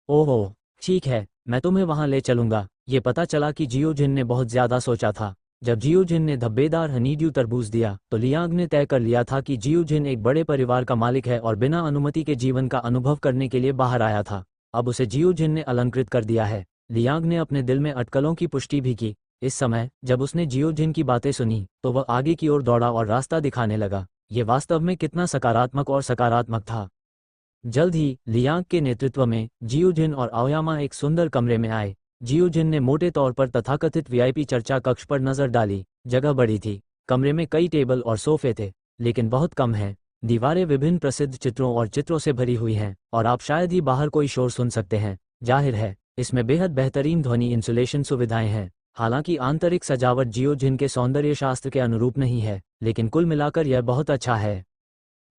ओहो, ठीक है, मैं तुम्हें वहां ले चलूंगा। ये पता चला कि जियो जिन ने बहुत ज्यादा सोचा था। जब जियो जिन ने धब्बेदार हनीड्यू तरबूज दिया तो लियांग ने तय कर लिया था कि जियो जिन एक बड़े परिवार का मालिक है और बिना अनुमति के जीवन का अनुभव करने के लिए बाहर आया था। अब उसे जियो जिन ने अलंकृत कर दिया है। लियांग ने अपने दिल में अटकलों की पुष्टि भी की। इस समय जब उसने जियो जिन की बातें सुनी तो वह आगे की ओर दौड़ा और रास्ता दिखाने लगा। ये वास्तव में कितना सकारात्मक था। जल्द ही लियांग के नेतृत्व में जियो जिन और आओयामा एक सुंदर कमरे में आए। जियो जिन ने मोटे तौर पर तथाकथित वीआईपी चर्चा कक्ष पर नजर डाली। जगह बड़ी थी। कमरे में कई टेबल और सोफे थे, लेकिन बहुत कम हैं। दीवारें विभिन्न प्रसिद्ध चित्रों से भरी हुई हैं और आप शायद ही बाहर कोई शोर सुन सकते हैं। जाहिर है, इसमें बेहद बेहतरीन ध्वनि इंसुलेशन सुविधाएं हैं। हालांकि आंतरिक सजावट जियो जिन के सौंदर्य शास्त्र के अनुरूप नहीं है, लेकिन कुल मिलाकर यह बहुत अच्छा है।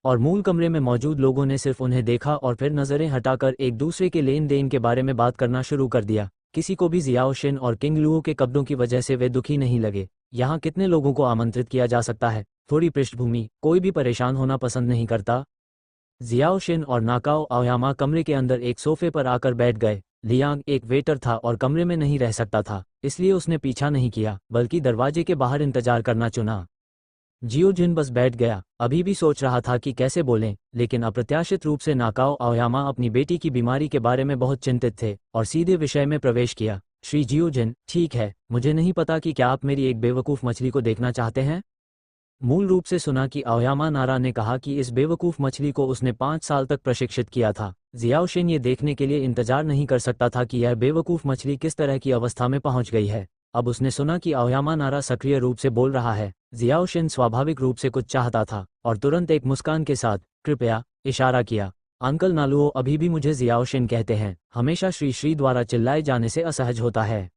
और मूल कमरे में मौजूद लोगों ने सिर्फ उन्हें देखा और फिर नजरें हटाकर एक दूसरे के लेन देन के बारे में बात करना शुरू कर दिया। किसी को भी जियाओ शिन और किंग लुओ के कब्जों की वजह से वे दुखी नहीं लगे। यहाँ कितने लोगों को आमंत्रित किया जा सकता है? थोड़ी पृष्ठभूमि, कोई भी परेशान होना पसंद नहीं करता। जियाओ शिन और नाकाओ आओयामा कमरे के अंदर एक सोफे पर आकर बैठ गए। लियांग एक वेटर था और कमरे में नहीं रह सकता था, इसलिए उसने पीछा नहीं किया बल्कि दरवाजे के बाहर इंतजार करना चुना। जियो जिन बस बैठ गया, अभी भी सोच रहा था कि कैसे बोलें, लेकिन अप्रत्याशित रूप से नाकाओ आओयामा अपनी बेटी की बीमारी के बारे में बहुत चिंतित थे और सीधे विषय में प्रवेश किया। श्री जियो जिन, ठीक है, मुझे नहीं पता कि क्या आप मेरी एक बेवकूफ़ मछली को देखना चाहते हैं? मूल रूप से सुना कि आओयामा नारा ने कहा कि इस बेवकूफ़ मछली को उसने 5 साल तक प्रशिक्षित किया था। जियाओ शिन ये देखने के लिए इंतजार नहीं कर सकता था कि यह बेवकूफ़ मछली किस तरह की अवस्था में पहुंच गई है। अब उसने सुना कि आओयामा नारा सक्रिय रूप से बोल रहा है। जियाओ शिन स्वाभाविक रूप से कुछ चाहता था और तुरंत एक मुस्कान के साथ कृपया इशारा किया। अंकल नालुओ अभी भी मुझे जियाओ शिन कहते हैं, हमेशा श्री द्वारा चिल्लाए जाने से असहज होता है।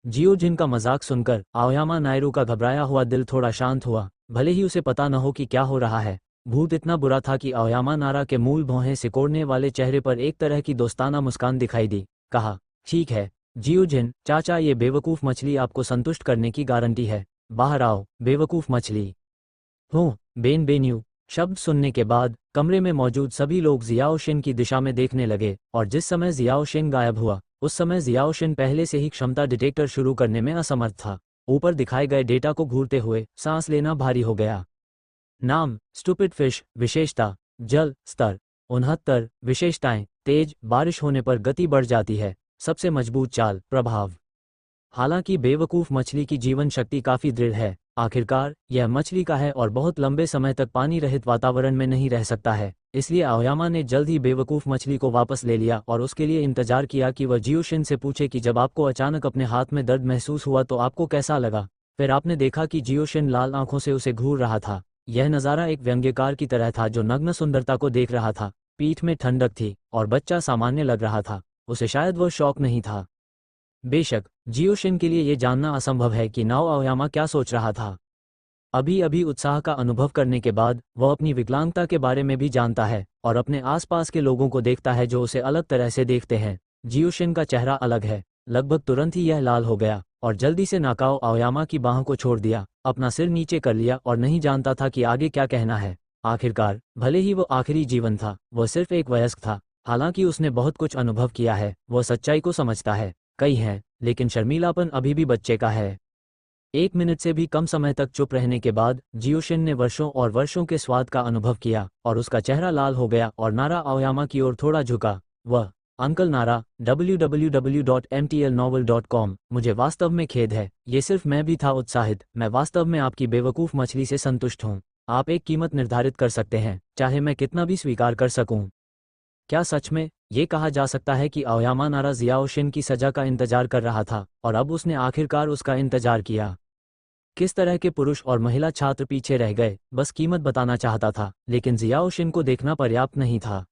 जियो जिन का मजाक सुनकर आओयामा नायरू का घबराया हुआ दिल थोड़ा शांत हुआ, भले ही उसे पता न हो कि क्या हो रहा है। भूत इतना बुरा था कि आओयामा नारा के मूल भौहें सिकोड़ने वाले चेहरे पर एक तरह की दोस्ताना मुस्कान दिखाई दी। कहा, ठीक है जियो जिन चाचा, ये बेवकूफ़ मछली आपको संतुष्ट करने की गारंटी है। बाहर आओ बेवकूफ़ मछली। हो बेन बेन्यू। शब्द सुनने के बाद कमरे में मौजूद सभी लोग जियाओ शिन की दिशा में देखने लगे और जिस समय जियाओ शिन गायब हुआ उस समय जियाओ शिन पहले से ही क्षमता डिटेक्टर शुरू करने में असमर्थ था। ऊपर दिखाए गए डेटा को घूरते हुए सांस लेना भारी हो गया। नाम स्टूपिड फिश। विशेषता जल स्तर 69। विशेषताएं तेज, बारिश होने पर गति बढ़ जाती है। सबसे मजबूत चाल प्रभाव। हालांकि बेवकूफ़ मछली की जीवन शक्ति काफ़ी दृढ़ है। आखिरकार यह मछली का है और बहुत लंबे समय तक पानी रहित वातावरण में नहीं रह सकता है, इसलिए आओयामा ने जल्द ही बेवकूफ़ मछली को वापस ले लिया और उसके लिए इंतजार किया कि वह जियोशिन से पूछे कि जब आपको अचानक अपने हाथ में दर्द महसूस हुआ तो आपको कैसा लगा। फिर आपने देखा कि जियोशिन लाल आंखों से उसे घूर रहा था। यह नज़ारा एक व्यंग्यकार की तरह था जो नग्न सुंदरता को देख रहा था। पीठ में ठंडक थी और बच्चा सामान्य लग रहा था। उसे शायद वह शौक नहीं था। बेशक जियोशिन के लिए यह जानना असंभव है कि नाओ आओयामा क्या सोच रहा था। अभी अभी उत्साह का अनुभव करने के बाद वह अपनी विकलांगता के बारे में भी जानता है और अपने आसपास के लोगों को देखता है जो उसे अलग तरह से देखते हैं। जियोशिन का चेहरा अलग है। लगभग तुरंत ही यह लाल हो गया और जल्दी से नाकाओ आओयामा की बाहों को छोड़ दिया, अपना सिर नीचे कर लिया और नहीं जानता था कि आगे क्या कहना है। आखिरकार भले ही वो आखिरी जीवन था, वह सिर्फ एक वयस्क था। हालांकि उसने बहुत कुछ अनुभव किया है, वह सच्चाई को समझता है। कई हैं, लेकिन शर्मीलापन अभी भी बच्चे का है। 1 मिनट से भी कम समय तक चुप रहने के बाद जियोशिन ने वर्षों और वर्षों के स्वाद का अनुभव किया और उसका चेहरा लाल हो गया और नारा आओयामा की ओर थोड़ा झुका। वह अंकल नारा www.mtlnovel.com। मुझे वास्तव में खेद है, ये सिर्फ मैं भी था उत्साहित। मैं वास्तव में आपकी बेवकूफ़ मछली से संतुष्ट हूँ। आप एक कीमत निर्धारित कर सकते हैं, चाहे मैं कितना भी स्वीकार कर सकूं। क्या सच में ये कहा जा सकता है कि आओयामा नारा जियाओ शिन की सजा का इंतजार कर रहा था और अब उसने आखिरकार उसका इंतजार किया। किस तरह के पुरुष और महिला छात्र पीछे रह गए, बस कीमत बताना चाहता था, लेकिन जियाओ शिन को देखना पर्याप्त नहीं था।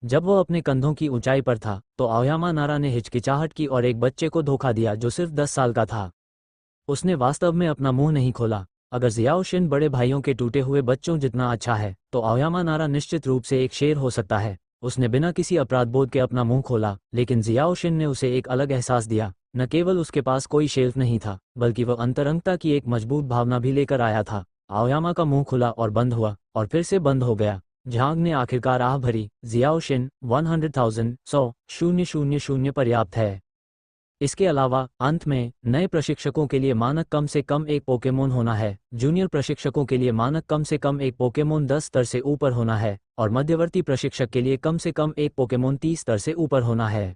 जब वह अपने कंधों की ऊंचाई पर था तो आओयामा नारा ने हिचकिचाहट की और एक बच्चे को धोखा दिया जो सिर्फ 10 साल का था। उसने वास्तव में अपना मुंह नहीं खोला। अगर जियाओ शिन बड़े भाइयों के टूटे हुए बच्चों जितना अच्छा है तो आओयामा नारा निश्चित रूप से एक शेर हो सकता है। उसने बिना किसी अपराधबोध के अपना मुंह खोला, लेकिन जियाओ शिन ने उसे एक अलग एहसास दिया। न केवल उसके पास कोई शेल्फ नहीं था, बल्कि वह अंतरंगता की एक मजबूत भावना भी लेकर आया था। आओयामा का मुंह खुला और बंद हुआ और फिर से बंद हो गया। झांग ने आखिरकार आह भरी, जियाओ शिन 100,000 पर्याप्त है। इसके अलावा अंत में नए प्रशिक्षकों के लिए मानक कम से कम एक पोकेमोन होना है, जूनियर प्रशिक्षकों के लिए मानक कम से कम एक पोकेमोन 10 स्तर से ऊपर होना है और मध्यवर्ती प्रशिक्षक के लिए कम से कम एक पोकेमोन 30 स्तर से ऊपर होना है।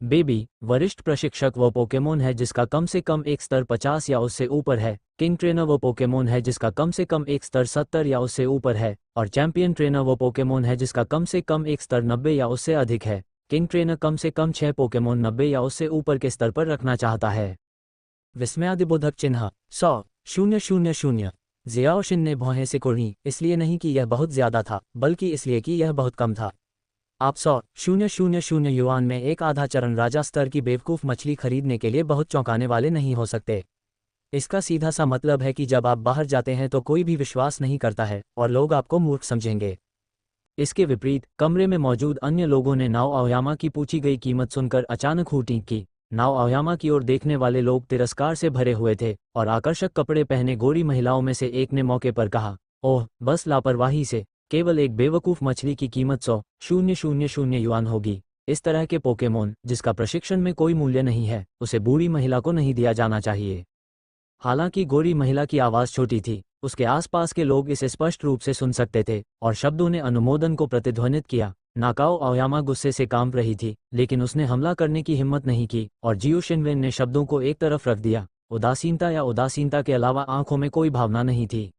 बेबी वरिष्ठ प्रशिक्षक वो पोकेमोन है जिसका कम से कम एक स्तर 50 या उससे ऊपर है। किंग ट्रेनर वो पोकेमोन है जिसका कम से कम एक स्तर 70 या उससे ऊपर है और चैंपियन ट्रेनर वो पोकेमोन है जिसका कम से कम एक स्तर 90 या उससे अधिक है। किंग ट्रेनर कम से कम 6 पोकेमोन 90 या उससे ऊपर के स्तर पर रखना चाहता है। विस्मयादिबोधक चिन्ह 100,000। जियाओ शिन ने भौहें सिकुड़ी, इसलिए नहीं कि यह बहुत ज्यादा था, बल्कि इसलिए कि यह बहुत कम था। आप 100,000 युआन में एक आधा चरण राजा स्तर की बेवकूफ़ मछली खरीदने के लिए बहुत चौंकाने वाले नहीं हो सकते। इसका सीधा सा मतलब है कि जब आप बाहर जाते हैं तो कोई भी विश्वास नहीं करता है और लोग आपको मूर्ख समझेंगे। इसके विपरीत कमरे में मौजूद अन्य लोगों ने नाओ आओयामा की पूछी गई कीमत सुनकर अचानक हूटिंग की। नाओ आओयामा की ओर देखने वाले लोग तिरस्कार से भरे हुए थे और आकर्षक कपड़े पहने गोरी महिलाओं में से एक ने मौके पर कहा, ओह बस लापरवाही से, केवल एक बेवकूफ़ मछली की कीमत 100,000 युआन होगी। इस तरह के पोकेमोन जिसका प्रशिक्षण में कोई मूल्य नहीं है, उसे बूढ़ी महिला को नहीं दिया जाना चाहिए। हालांकि गोरी महिला की आवाज़ छोटी थी, उसके आसपास के लोग इसे स्पष्ट रूप से सुन सकते थे और शब्दों ने अनुमोदन को प्रतिध्वनित किया। नाकाओ आओयामा गुस्से से कांप रही थी, लेकिन उसने हमला करने की हिम्मत नहीं की और जियो शिनवेन ने शब्दों को एक तरफ रख दिया। उदासीनता के अलावा आंखों में कोई भावना नहीं थी।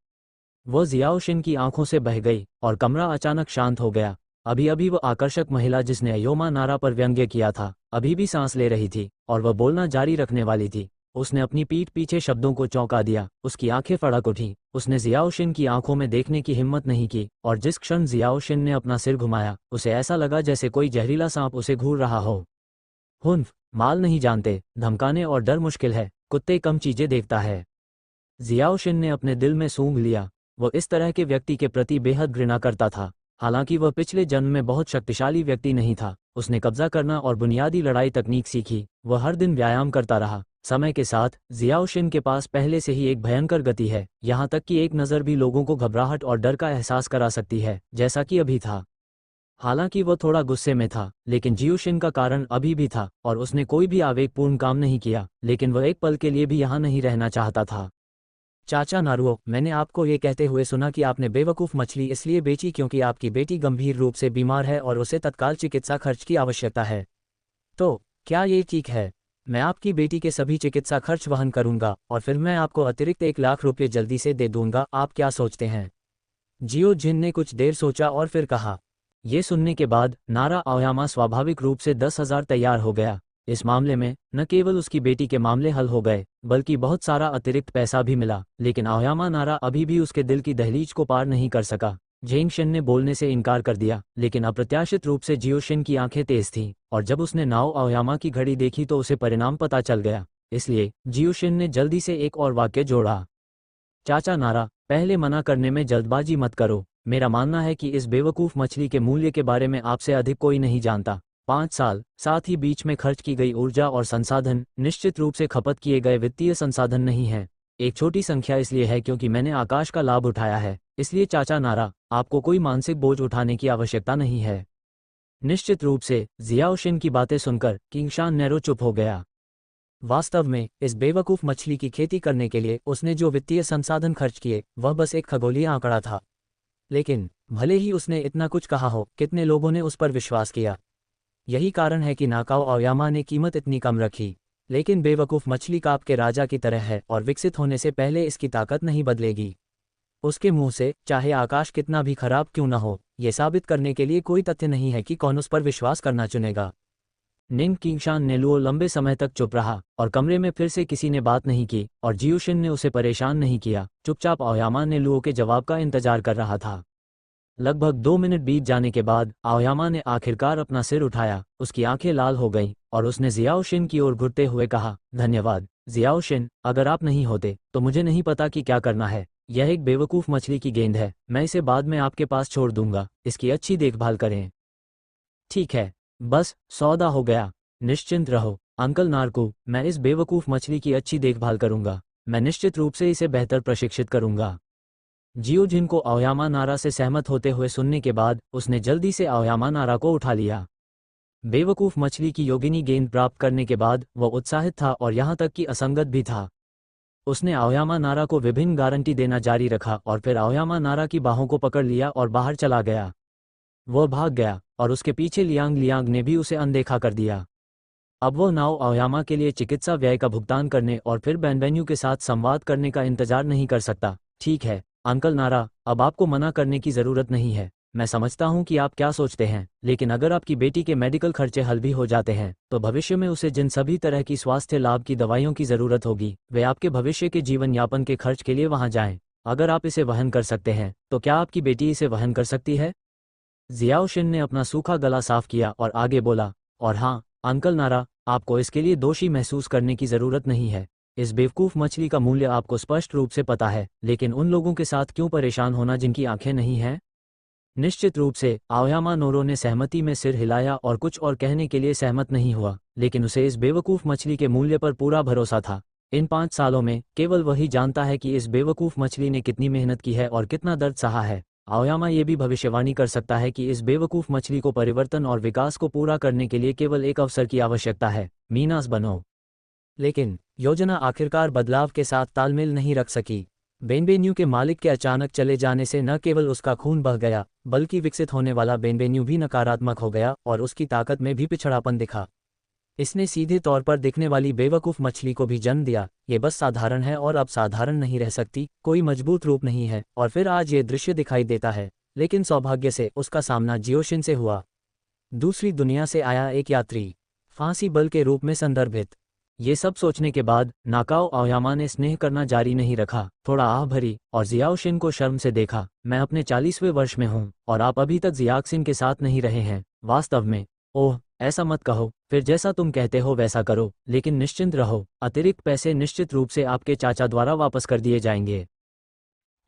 वह जियाओ शिन की आंखों से बह गई और कमरा अचानक शांत हो गया। अभी अभी वह आकर्षक महिला जिसने अयोमा नारा पर व्यंग्य किया था अभी भी सांस ले रही थी और वह बोलना जारी रखने वाली थी। उसने अपनी पीठ पीछे शब्दों को चौंका दिया। उसकी आंखें फड़क उठी। उसने जियाओ शिन की आंखों में देखने की हिम्मत नहीं की और जिस क्षण जियाओ शिन ने अपना सिर घुमाया उसे ऐसा लगा जैसे कोई जहरीला सांप उसे घूर रहा हो। हुन्फ, माल नहीं जानते, धमकाने और डर मुश्किल है, कुत्ते कम चीजें देखता है। जियाओ शिन ने अपने दिल में सूंघ लिया। वह इस तरह के व्यक्ति के प्रति बेहद घृणा करता था। हालांकि वह पिछले जन्म में बहुत शक्तिशाली व्यक्ति नहीं था। उसने कब्जा करना और बुनियादी लड़ाई तकनीक सीखी। वह हर दिन व्यायाम करता रहा, समय के साथ जियाओशिन के पास पहले से ही एक भयंकर गति है, यहाँ तक कि एक नज़र भी लोगों को घबराहट और डर का एहसास करा सकती है, जैसा कि अभी था। हालांकि वो थोड़ा गुस्से में था, लेकिन जियोशिन का कारण अभी भी था और उसने कोई भी आवेगपूर्ण काम नहीं किया, लेकिन वह एक पल के लिए भी यहाँ नहीं रहना चाहता था। चाचा नारुओ, मैंने आपको ये कहते हुए सुना कि आपने बेवकूफ़ मछली इसलिए बेची क्योंकि आपकी बेटी गंभीर रूप से बीमार है और उसे तत्काल चिकित्सा खर्च की आवश्यकता है। तो क्या ये ठीक है? मैं आपकी बेटी के सभी चिकित्सा खर्च वहन करूंगा और फिर मैं आपको अतिरिक्त 1 लाख रुपये जल्दी से दे दूंगा। आप क्या सोचते हैं? जियो जिन ने कुछ देर सोचा और फिर कहा। ये सुनने के बाद नारा आओयामा स्वाभाविक रूप से 10,000 तैयार हो गया। इस मामले में न केवल उसकी बेटी के मामले हल हो गए, बल्कि बहुत सारा अतिरिक्त पैसा भी मिला, लेकिन आओयामा नारा अभी भी उसके दिल की दहलीज को पार नहीं कर सका। जेंगशन ने बोलने से इनकार कर दिया, लेकिन अप्रत्याशित रूप से जियोशिन की आंखें तेज थीं, और जब उसने नाओ आओयामा की घड़ी देखी तो उसे परिणाम पता चल गया। इसलिए जियोशिन ने जल्दी से एक और वाक्य जोड़ा। चाचा नारा, पहले मना करने में जल्दबाजी मत करो। मेरा मानना है कि इस बेवकूफ़ मछली के मूल्य के बारे में आपसे अधिक कोई नहीं जानता। 5 साल, साथ ही बीच में खर्च की गई ऊर्जा और संसाधन निश्चित रूप से खपत किए गए वित्तीय संसाधन नहीं हैं। एक छोटी संख्या इसलिए है क्योंकि मैंने आकाश का लाभ उठाया है, इसलिए चाचा नारा, आपको कोई मानसिक बोझ उठाने की आवश्यकता नहीं है। निश्चित रूप से जियाओशिन की बातें सुनकर किंगशान नेरो चुप हो गया। वास्तव में इस बेवकूफ़ मछली की खेती करने के लिए उसने जो वित्तीय संसाधन खर्च किए वह बस एक खगोलीय आंकड़ा था। लेकिन भले ही उसने इतना कुछ कहा हो, कितने लोगों ने उस पर विश्वास किया? यही कारण है कि नाकाओ आओयामा ने कीमत इतनी कम रखी। लेकिन बेवकूफ़ मछली काप के राजा की तरह है और विकसित होने से पहले इसकी ताकत नहीं बदलेगी। उसके मुंह से चाहे आकाश कितना भी खराब क्यों न हो, यह साबित करने के लिए कोई तथ्य नहीं है कि कौन उस पर विश्वास करना चुनेगा। निंग किंगशान नेलुओ लंबे समय तक चुप रहा और कमरे में फिर से किसी ने बात नहीं की और जियोशिन ने उसे परेशान नहीं किया। चुपचाप आओयामा नेलुओ के जवाब का इंतजार कर रहा था। लगभग 2 मिनट बीत जाने के बाद आओयामा ने आखिरकार अपना सिर उठाया, उसकी आंखें लाल हो गईं और उसने जियाओशिन की ओर घुरते हुए कहा, धन्यवाद जियाओशिन, अगर आप नहीं होते तो मुझे नहीं पता कि क्या करना है। यह एक बेवकूफ़ मछली की गेंद है, मैं इसे बाद में आपके पास छोड़ दूंगा, इसकी अच्छी देखभाल करें। ठीक है, बस सौदा हो गया। निश्चिंत रहो अंकल नारकू, मैं इस बेवकूफ़ मछली की अच्छी देखभाल करूंगा। मैं निश्चित रूप से इसे बेहतर प्रशिक्षित करूंगा। जियोजिन को आओयामा नारा से सहमत होते हुए सुनने के बाद उसने जल्दी से आओयामा नारा को उठा लिया। बेवकूफ़ मछली की योगिनी गेंद प्राप्त करने के बाद वह उत्साहित था और यहाँ तक कि असंगत भी था। उसने आओयामा नारा को विभिन्न गारंटी देना जारी रखा और फिर आओयामा नारा की बाहों को पकड़ लिया और बाहर चला गया। वह भाग गया और उसके पीछे लियांग लियांग ने भी उसे अनदेखा कर दिया। अब वह नाओ आओयामा के लिए चिकित्सा व्यय का भुगतान करने और फिर बेनबेन्यू के साथ संवाद करने का इंतजार नहीं कर सकता। ठीक है अंकल नारा, अब आपको मना करने की ज़रूरत नहीं है। मैं समझता हूं कि आप क्या सोचते हैं, लेकिन अगर आपकी बेटी के मेडिकल खर्चे हल भी हो जाते हैं तो भविष्य में उसे जिन सभी तरह की स्वास्थ्य लाभ की दवाइयों की ज़रूरत होगी वे आपके भविष्य के जीवन यापन के खर्च के लिए वहां जाएं। अगर आप इसे वहन कर सकते हैं तो क्या आपकी बेटी इसे वहन कर सकती है? जियाओशिन ने अपना सूखा गला साफ किया और आगे बोला, और हाँ अंकल नारा, आपको इसके लिए दोषी महसूस करने की ज़रूरत नहीं है। इस बेवकूफ़ मछली का मूल्य आपको स्पष्ट रूप से पता है, लेकिन उन लोगों के साथ क्यों परेशान होना जिनकी आंखें नहीं हैं? निश्चित रूप से आओयामा नोरो ने सहमति में सिर हिलाया और कुछ और कहने के लिए सहमत नहीं हुआ, लेकिन उसे इस बेवकूफ़ मछली के मूल्य पर पूरा भरोसा था। इन 5 सालों में केवल वही जानता है कि इस बेवकूफ़ मछली ने कितनी मेहनत की है और कितना दर्द सहा है। आओयामा ये भी भविष्यवाणी कर सकता है कि इस बेवकूफ़ मछली को परिवर्तन और विकास को पूरा करने के लिए केवल एक अवसर की आवश्यकता है। मीनास बनो। लेकिन योजना आखिरकार बदलाव के साथ तालमेल नहीं रख सकी। बेनबेन्यू के मालिक के अचानक चले जाने से न केवल उसका खून बह गया, बल्कि विकसित होने वाला बेनबेन्यू भी नकारात्मक हो गया और उसकी ताकत में भी पिछड़ापन दिखा। इसने सीधे तौर पर दिखने वाली बेवकूफ़ मछली को भी जन्म दिया। ये बस साधारण है और अब साधारण नहीं रह सकती, कोई मजबूत रूप नहीं है। और फिर आज ये दृश्य दिखाई देता है, लेकिन सौभाग्य से उसका सामना जियोशिन से हुआ। दूसरी दुनिया से आया एक यात्री, फांसी बल के रूप में संदर्भित। ये सब सोचने के बाद नाकाओ आओयामा ने स्नेह करना जारी नहीं रखा, थोड़ा आह भरी और जियाओशिन को शर्म से देखा। मैं अपने 40वें वर्ष में हूँ और आप अभी तक जियाक्सिन के साथ नहीं रहे हैं। वास्तव में? ओह, ऐसा मत कहो। फिर जैसा तुम कहते हो वैसा करो, लेकिन निश्चिंत रहो, अतिरिक्त पैसे निश्चित रूप से आपके चाचा द्वारा वापस कर दिए जाएंगे।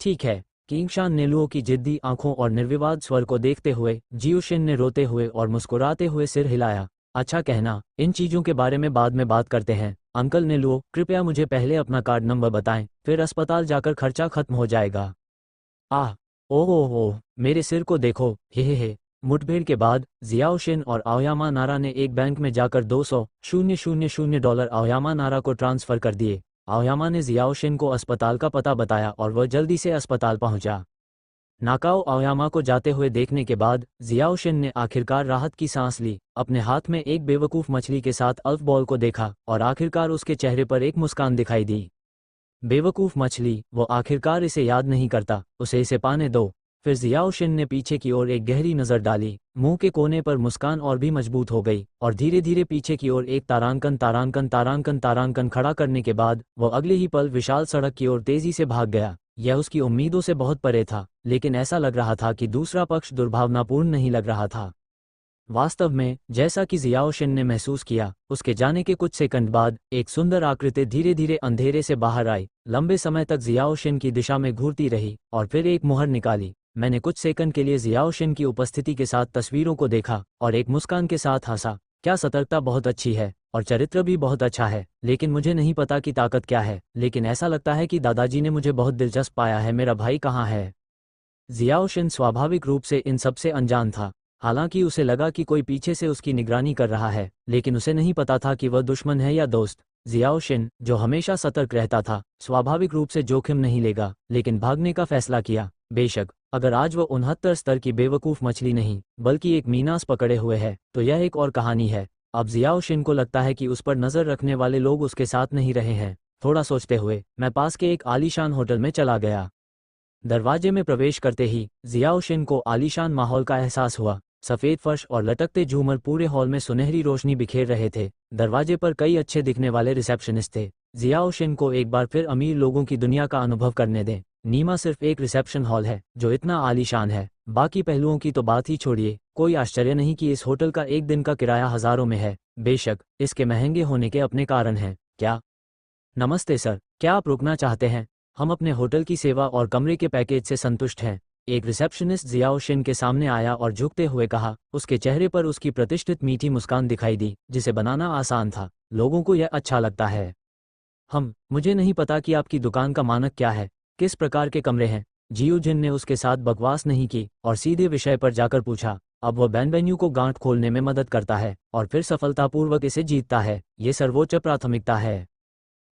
ठीक है। किंगशान नेलुओ की जिद्दी आंखों और निर्विवाद स्वर को देखते हुए जियोशिन ने रोते हुए और मुस्कुराते हुए सिर हिलाया। अच्छा कहना, इन चीज़ों के बारे में बाद में बात करते हैं। अंकल नीलू, कृपया मुझे पहले अपना कार्ड नंबर बताएं, फिर अस्पताल जाकर खर्चा खत्म हो जाएगा। आह, ओह ओह ओह, मेरे सिर को देखो, हे। मुठभेड़ के बाद जियाओशिन और आओयामा नारा ने एक बैंक में जाकर 200,000 डॉलर आओयामा नारा को ट्रांसफ़र कर दिए। आओयामा ने जियाओशिन को अस्पताल का पता बताया और वह जल्दी से अस्पताल पहुंचा। नाकाओ आओयामा को जाते हुए देखने के बाद जियाओशिन ने आखिरकार राहत की सांस ली। अपने हाथ में एक बेवकूफ़ मछली के साथ अल्फ बॉल को देखा और आखिरकार उसके चेहरे पर एक मुस्कान दिखाई दी। बेवकूफ़ मछली, वो आखिरकार इसे याद नहीं करता, उसे इसे पाने दो। फिर जियाओशिन ने पीछे की ओर एक गहरी नज़र डाली। मुंह के कोने पर मुस्कान और भी मजबूत हो गई और धीरे धीरे पीछे की ओर एक तारांकन खड़ा करने के बाद वो अगले ही पल विशाल सड़क की ओर तेजी से भाग गया। यह उसकी उम्मीदों से बहुत परे था, लेकिन ऐसा लग रहा था कि दूसरा पक्ष दुर्भावनापूर्ण नहीं लग रहा था। वास्तव में, जैसा कि जियाओशिन ने महसूस किया, उसके जाने के कुछ सेकंड बाद एक सुंदर आकृति धीरे धीरे अंधेरे से बाहर आई। लंबे समय तक जियाओशिन की दिशा में घूरती रही और फिर एक मुहर निकाली। मैंने कुछ सेकंड के लिए जियाओशिन की उपस्थिति के साथ तस्वीरों को देखा और एक मुस्कान के साथ हंसा। क्या सतर्कता बहुत अच्छी है और चरित्र भी बहुत अच्छा है, लेकिन मुझे नहीं पता कि ताकत क्या है। लेकिन ऐसा लगता है कि दादाजी ने मुझे बहुत दिलचस्प पाया है। मेरा भाई कहाँ है? जियाओशिन स्वाभाविक रूप से इन सबसे अनजान था। हालांकि उसे लगा कि कोई पीछे से उसकी निगरानी कर रहा है, लेकिन उसे नहीं पता था कि वह दुश्मन है या दोस्त। जियाओशिन, जो हमेशा सतर्क रहता था, स्वाभाविक रूप से जोखिम नहीं लेगा, लेकिन भागने का फैसला किया। बेशक, अगर आज वह 69 स्तर की बेवकूफ़ मछली नहीं, बल्कि एक मीनास पकड़े हुए है, तो यह एक और कहानी है। अब जियाओशिन को लगता है कि उस पर नज़र रखने वाले लोग उसके साथ नहीं रहे हैं। थोड़ा सोचते हुए मैं पास के एक आलीशान होटल में चला गया। दरवाजे में प्रवेश करते ही जियाओशिन को आलीशान माहौल का एहसास हुआ। सफ़ेद फर्श और लटकते झूमर पूरे हॉल में सुनहरी रोशनी बिखेर रहे थे। दरवाजे पर कई अच्छे दिखने वाले रिसेप्शनिस्ट थे। जियाओशिन को एक बार फिर अमीर लोगों की दुनिया का अनुभव करने दें। नीमा सिर्फ एक रिसेप्शन हॉल है जो इतना आलीशान है, बाकी पहलुओं की तो बात ही छोड़िए। कोई आश्चर्य नहीं कि इस होटल का एक दिन का किराया हज़ारों में है। बेशक, इसके महंगे होने के अपने कारण हैं। क्या? नमस्ते सर, क्या आप रुकना चाहते हैं? हम अपने होटल की सेवा और कमरे के पैकेज से संतुष्ट हैं। एक रिसेप्शनिस्ट जियाओशिन के सामने आया और झुकते हुए कहा। उसके चेहरे पर उसकी प्रतिष्ठित मीठी मुस्कान दिखाई दी, जिसे बनाना आसान था। लोगों को यह अच्छा लगता है। मुझे नहीं पता कि आपकी दुकान का मानक क्या है, किस प्रकार के कमरे हैं। जियोजिन ने उसके साथ बकवास नहीं की और सीधे विषय पर जाकर पूछा। अब वह बेनवेन्यू को गांठ खोलने में मदद करता है और फिर सफलतापूर्वक इसे जीतता है। ये सर्वोच्च प्राथमिकता है।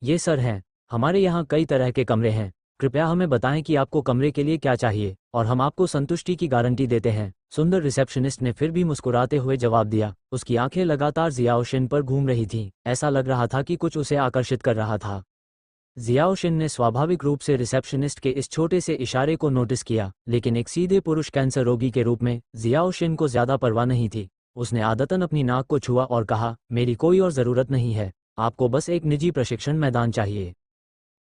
ये सर हैं, हमारे यहाँ कई तरह के कमरे हैं। कृपया हमें बताएं कि आपको कमरे के लिए क्या चाहिए और हम आपको संतुष्टि की गारंटी देते हैं। सुंदर रिसेप्शनिस्ट ने फिर भी मुस्कुराते हुए जवाब दिया। उसकी आंखें लगातार जियाओशिन पर घूम रही थीं। ऐसा लग रहा था कि कुछ उसे आकर्षित कर रहा था। जियाओशिन ने स्वाभाविक रूप से रिसेप्शनिस्ट के इस छोटे से इशारे को नोटिस किया, लेकिन एक सीधे पुरुष कैंसर रोगी के रूप में जियाओशिन को ज्यादा परवाह नहीं थी। उसने आदतन अपनी नाक को छुआ और कहा, मेरी कोई और ज़रूरत नहीं है, आपको बस एक निजी प्रशिक्षण मैदान चाहिए।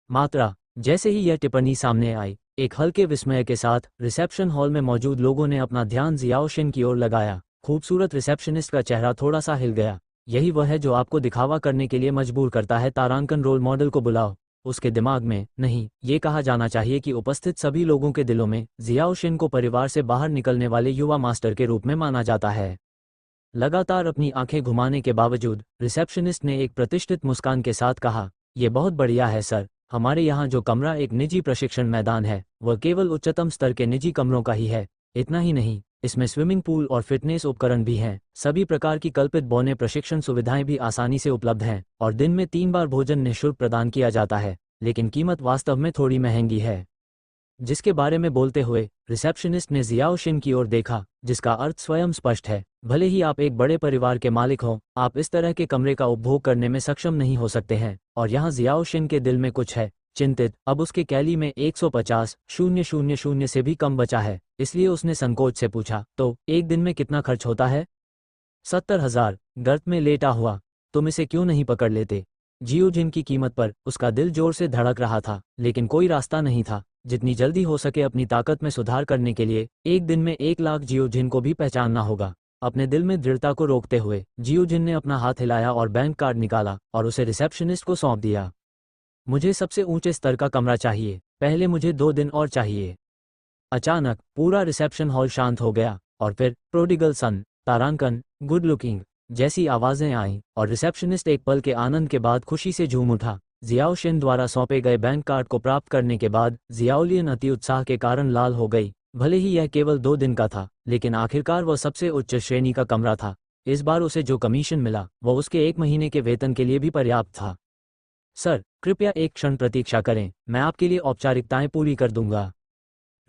मात्रा। जैसे ही यह टिप्पणी सामने आई, एक हल्के विस्मय के साथ रिसेप्शन हॉल में मौजूद लोगों ने अपना ध्यान जियाओशिन की ओर लगाया। खूबसूरत रिसेप्शनिस्ट का चेहरा थोड़ा सा हिल गया। यही वह है जो आपको दिखावा करने के लिए मजबूर करता है। तारांकन रोल मॉडल को बुलाओ। उसके दिमाग में, नहीं, ये कहा जाना चाहिए कि उपस्थित सभी लोगों के दिलों में जियाओशिन को परिवार से बाहर निकलने वाले युवा मास्टर के रूप में माना जाता है। लगातार अपनी आंखें घुमाने के बावजूद रिसेप्शनिस्ट ने एक प्रतिष्ठित मुस्कान के साथ कहा, यह बहुत बढ़िया है सर। हमारे यहाँ जो कमरा एक निजी प्रशिक्षण मैदान है, वह केवल उच्चतम स्तर के निजी कमरों का ही है। इतना ही नहीं, इसमें स्विमिंग पूल और फिटनेस उपकरण भी हैं। सभी प्रकार की कल्पित बौने प्रशिक्षण सुविधाएं भी आसानी से उपलब्ध हैं और दिन में 3 बार भोजन निःशुल्क प्रदान किया जाता है। लेकिन कीमत वास्तव में थोड़ी महंगी है। जिसके बारे में बोलते हुए रिसेप्शनिस्ट ने जियाओशिन की ओर देखा, जिसका अर्थ स्वयं स्पष्ट है। भले ही आप एक बड़े परिवार के मालिक हों, आप इस तरह के कमरे का उपभोग करने में सक्षम नहीं हो सकते हैं। और यहाँ जियाओशिन के दिल में कुछ है, चिंतित। अब उसके कैली में 150,000 से भी कम बचा है, इसलिए उसने संकोच से पूछा, तो एक दिन में कितना खर्च होता है? 70,000। गर्त में लेटा हुआ, तुम इसे क्यों नहीं पकड़ लेते? जियोजिन की कीमत पर उसका दिल जोर से धड़क रहा था, लेकिन कोई रास्ता नहीं था। जितनी जल्दी हो सके अपनी ताकत में सुधार करने के लिए एक दिन में 1 लाख जियोजिन को भी पहचानना होगा। अपने दिल में दृढ़ता को रोकते हुए जियोजिन ने अपना हाथ हिलाया और बैंक कार्ड निकाला और उसे रिसेप्शनिस्ट को सौंप दिया। मुझे सबसे ऊंचे स्तर का कमरा चाहिए, पहले मुझे 2 दिन और चाहिए। अचानक पूरा रिसेप्शन हॉल शांत हो गया और फिर प्रोडिगल सन, तारांकन, गुड लुकिंग, जैसी आवाज़ें आईं और रिसेप्शनिस्ट एक पल के आनंद के बाद खुशी से झूम उठा। जियाओशिन द्वारा सौंपे गए बैंक कार्ड को प्राप्त करने के बाद जियाओलियन अति उत्साह के कारण लाल हो गई। भले ही यह केवल 2 दिन का था, लेकिन आखिरकार वह सबसे उच्च श्रेणी का कमरा था। इस बार उसे जो कमीशन मिला वह उसके 1 महीने के वेतन के लिए भी पर्याप्त था। सर, कृपया एक क्षण प्रतीक्षा करें, मैं आपके लिए औपचारिकताएं पूरी कर दूंगा।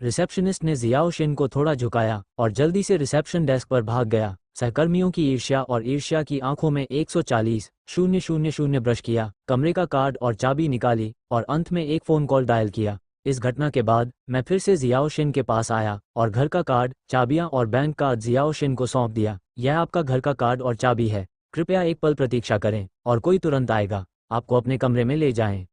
रिसेप्शनिस्ट ने जियाओशिन को थोड़ा झुकाया और जल्दी से रिसेप्शन डेस्क पर भाग गया। सहकर्मियों की ईर्ष्या और ईर्ष्या की आंखों में 140,000 ब्रश किया, कमरे का कार्ड और चाबी निकाली और अंत में एक फ़ोन कॉल डायल किया। इस घटना के बाद मैं फिर से जियाओशिन के पास आया और घर का कार्ड, चाबियां और बैंक कार्ड जियाओशिन को सौंप दिया। यह आपका घर का कार्ड और चाबी है, कृपया एक पल प्रतीक्षा करें और कोई तुरंत आएगा, आपको अपने कमरे में ले जाएं।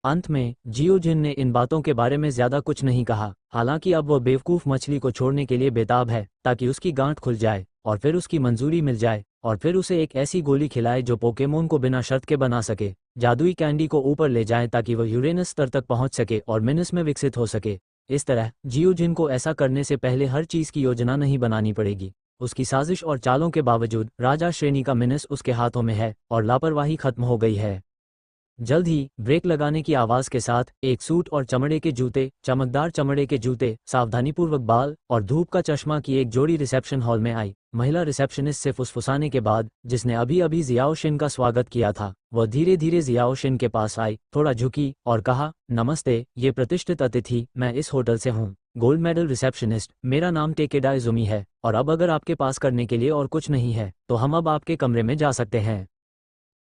अंत में जियोजिन ने इन बातों के बारे में ज्यादा कुछ नहीं कहा। हालांकि अब वह बेवकूफ़ मछली को छोड़ने के लिए बेताब है ताकि उसकी गांठ खुल जाए और फिर उसकी मंजूरी मिल जाए और फिर उसे एक ऐसी गोली खिलाए जो पोकेमोन को बिना शर्त के बना सके, जादुई कैंडी को ऊपर ले जाए ताकि वह यूरेनस स्तर तक पहुंच सके और मिनस में विकसित हो सके। इस तरह जियोजिन को ऐसा करने से पहले हर चीज़ की योजना नहीं बनानी पड़ेगी। उसकी साजिश और चालों के बावजूद राजा श्रेणी का मिनस उसके हाथों में है और लापरवाही खत्म हो गई है। जल्द ही ब्रेक लगाने की आवाज़ के साथ एक सूट और चमड़े के जूते, चमकदार चमड़े के जूते, सावधानीपूर्वक बाल और धूप का चश्मा की एक जोड़ी रिसेप्शन हॉल में आई। महिला रिसेप्शनिस्ट से फुसफुसाने के बाद, जिसने अभी अभी जियाओशिन का स्वागत किया था, वह धीरे धीरे जियाओशिन के पास आई, थोड़ा झुकी और कहा, नमस्ते, ये प्रतिष्ठित अतिथि, मैं इस होटल से हूँ, गोल्ड मेडल रिसेप्शनिस्ट, मेरा नाम टेकेडा इजुमी है और अब अगर आपके पास करने के लिए और कुछ नहीं है तो हम अब आपके कमरे में जा सकते हैं।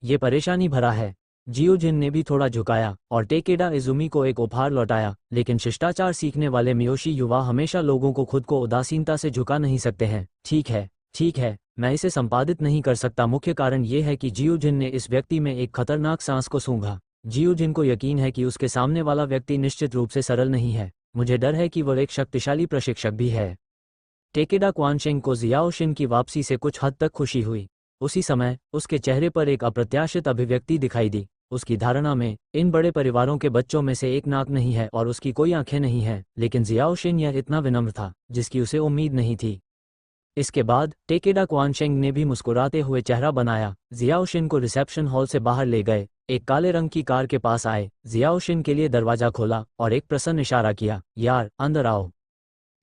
ये परेशानी भरा है। जियोजिन ने भी थोड़ा झुकाया और टेकेडा इजुमी को एक उपहार लौटाया, लेकिन शिष्टाचार सीखने वाले मियोशी युवा हमेशा लोगों को खुद को उदासीनता से झुका नहीं सकते हैं। ठीक है, मैं इसे संपादित नहीं कर सकता। मुख्य कारण यह है कि जियोजिन ने इस व्यक्ति में एक खतरनाक सांस को सूंघा। जियोजिन को यकीन है कि उसके सामने वाला व्यक्ति निश्चित रूप से सरल नहीं है। मुझे डर है कि वह एक शक्तिशाली प्रशिक्षक भी है। टेकेडा क्वानशेंग को जियाओशिन की वापसी से कुछ हद तक खुशी हुई। उसी समय उसके चेहरे पर एक अप्रत्याशित अभिव्यक्ति दिखाई दी। उसकी धारणा में इन बड़े परिवारों के बच्चों में से एक नाक नहीं है और उसकी कोई आंखें नहीं हैं, लेकिन जियाओशिन यह इतना विनम्र था जिसकी उसे उम्मीद नहीं थी। इसके बाद टेकेडा क्वानशेंग ने भी मुस्कुराते हुए चेहरा बनाया। जियाओशिन को रिसेप्शन हॉल से बाहर ले गए, एक काले रंग की कार के पास आए, जियाओशिन के लिए दरवाजा खोला और एक प्रसन्न इशारा किया, यार अंदर आओ।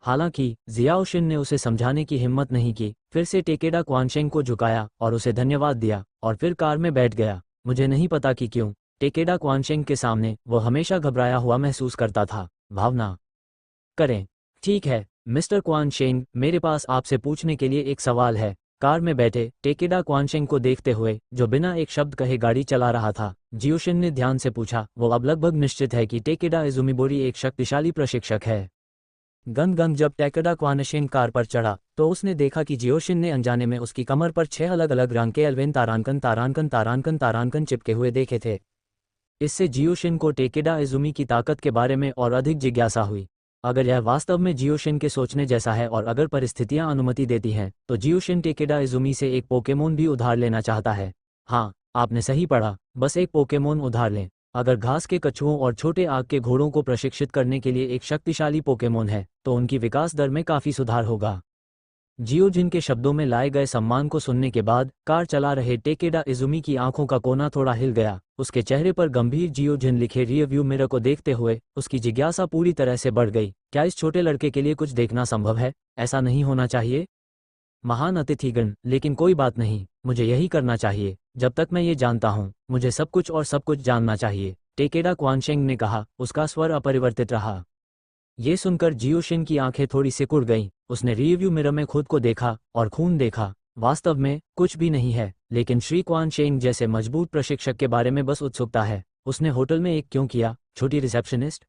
हालांकि जियाओशिन ने उसे समझाने की हिम्मत नहीं की, फिर से टेकेडा क्वानशेंग को झुकाया और उसे धन्यवाद दिया और फिर कार में बैठ गया। मुझे नहीं पता कि क्यों, टेकेडा क्वानशेंग के सामने वह हमेशा घबराया हुआ महसूस करता था। भावना करें। ठीक है मिस्टर क्वानशेंग, मेरे पास आपसे पूछने के लिए एक सवाल है। कार में बैठे टेकेडा क्वानशेंग को देखते हुए, जो बिना एक शब्द कहे गाड़ी चला रहा था, जियोशिन ने ध्यान से पूछा। वो अब लगभग निश्चित है कि टेकेडा इजुमिबोरी एक शक्तिशाली प्रशिक्षक है। गंग जब टेकेडा क्वानशेंग कार पर चढ़ा तो उसने देखा कि जियोशिन ने अनजाने में उसकी कमर पर 6 अलग अलग रंग के एल्वेन तारांकन चिपके हुए देखे थे। इससे जियोशिन को टेकेडा इजुमी की ताकत के बारे में और अधिक जिज्ञासा हुई। अगर यह वास्तव में जियोशिन के सोचने जैसा है और अगर परिस्थितियां अनुमति देती हैं तो जियोशिन टेकेडा इजुमी से एक पोकेमोन भी उधार लेना चाहता है। हाँ, आपने सही पढ़ा, बस एक पोकेमोन उधार लें। अगर घास के कछुओं और छोटे आग के घोड़ों को प्रशिक्षित करने के लिए एक शक्तिशाली पोकेमोन है तो उनकी विकास दर में काफ़ी सुधार होगा। जियोजिन के शब्दों में लाए गए सम्मान को सुनने के बाद कार चला रहे टेकेडा इजुमी की आंखों का कोना थोड़ा हिल गया। उसके चेहरे पर गंभीर जियोजिन लिखे रियर व्यू मिरर को देखते हुए उसकी जिज्ञासा पूरी तरह से बढ़ गई। क्या इस छोटे लड़के के लिए कुछ देखना संभव है? ऐसा नहीं होना चाहिए। महान अतिथिगण, लेकिन कोई बात नहीं, मुझे यही करना चाहिए। जब तक मैं ये जानता हूँ, मुझे सब कुछ और सब कुछ जानना चाहिए, टेकेडा क्वानशेंग ने कहा। उसका स्वर अपरिवर्तित रहा। ये सुनकर जियोशिन की आंखें थोड़ी सिकुड़ गईं। उसने रिव्यू मिरर में खुद को देखा और खून देखा। वास्तव में कुछ भी नहीं है, लेकिन श्री क्वानशेंग जैसे मजबूत प्रशिक्षक के बारे में बस उत्सुकता है। उसने होटल में एक क्यों किया, छोटी रिसेप्शनिस्ट?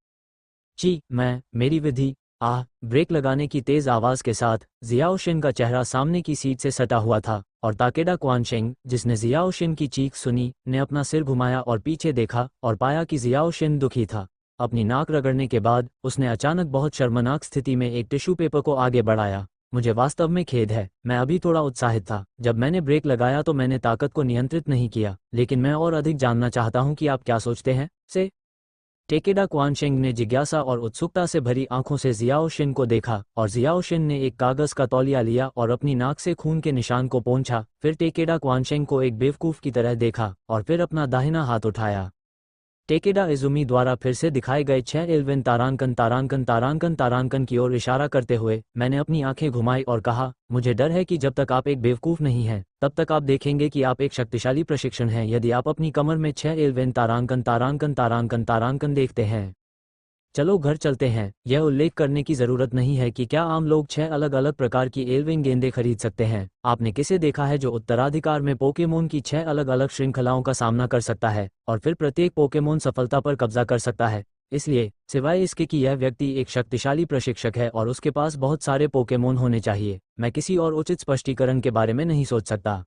मेरी विधि। ब्रेक लगाने की तेज आवाज के साथ जियाओशिन का चेहरा सामने की सीट से सटा हुआ था और ताकेडा क्वानशेंग, जिसने जियाओशिन की चीख सुनी, ने अपना सिर घुमाया और पीछे देखा और पाया कि जियाओशिन दुखी था। अपनी नाक रगड़ने के बाद उसने अचानक बहुत शर्मनाक स्थिति में एक टिश्यू पेपर को आगे बढ़ाया। मुझे वास्तव में खेद है, मैं अभी थोड़ा उत्साहित था। जब मैंने ब्रेक लगाया तो मैंने ताकत को नियंत्रित नहीं किया, लेकिन मैं और अधिक जानना चाहता हूं कि आप क्या सोचते हैं। टेकेडा क्वानशेंग ने जिज्ञासा और उत्सुकता से भरी आंखों से जियाओ शिन को देखा और जियाओ शिन ने एक कागज का तौलिया लिया और अपनी नाक से खून के निशान को पोंछा। फिर टेकेडा क्वानशेंग को एक बेवकूफ की तरह देखा और फिर अपना दाहिना हाथ उठाया। टेकेडा इजुमी द्वारा फिर से दिखाए गए 6 एल्विन तारांकन की ओर इशारा करते हुए मैंने अपनी आंखें घुमाई और कहा, मुझे डर है कि जब तक आप एक बेवकूफ़ नहीं हैं तब तक आप देखेंगे कि आप एक शक्तिशाली प्रशिक्षण हैं यदि आप अपनी कमर में 6 एल्विन तारांकन देखते हैं। चलो घर चलते हैं। यह उल्लेख करने की ज़रूरत नहीं है कि क्या आम लोग 6 अलग अलग प्रकार की एल्विन गेंदें खरीद सकते हैं। आपने किसे देखा है जो उत्तराधिकार में पोकेमोन की 6 अलग अलग श्रृंखलाओं का सामना कर सकता है और फिर प्रत्येक पोकेमोन सफलता पर कब्जा कर सकता है। इसलिए सिवाय इसके कि यह व्यक्ति एक शक्तिशाली प्रशिक्षक है और उसके पास बहुत सारे पोकेमोन होने चाहिए, मैं किसी और उचित स्पष्टीकरण के बारे में नहीं सोच सकता।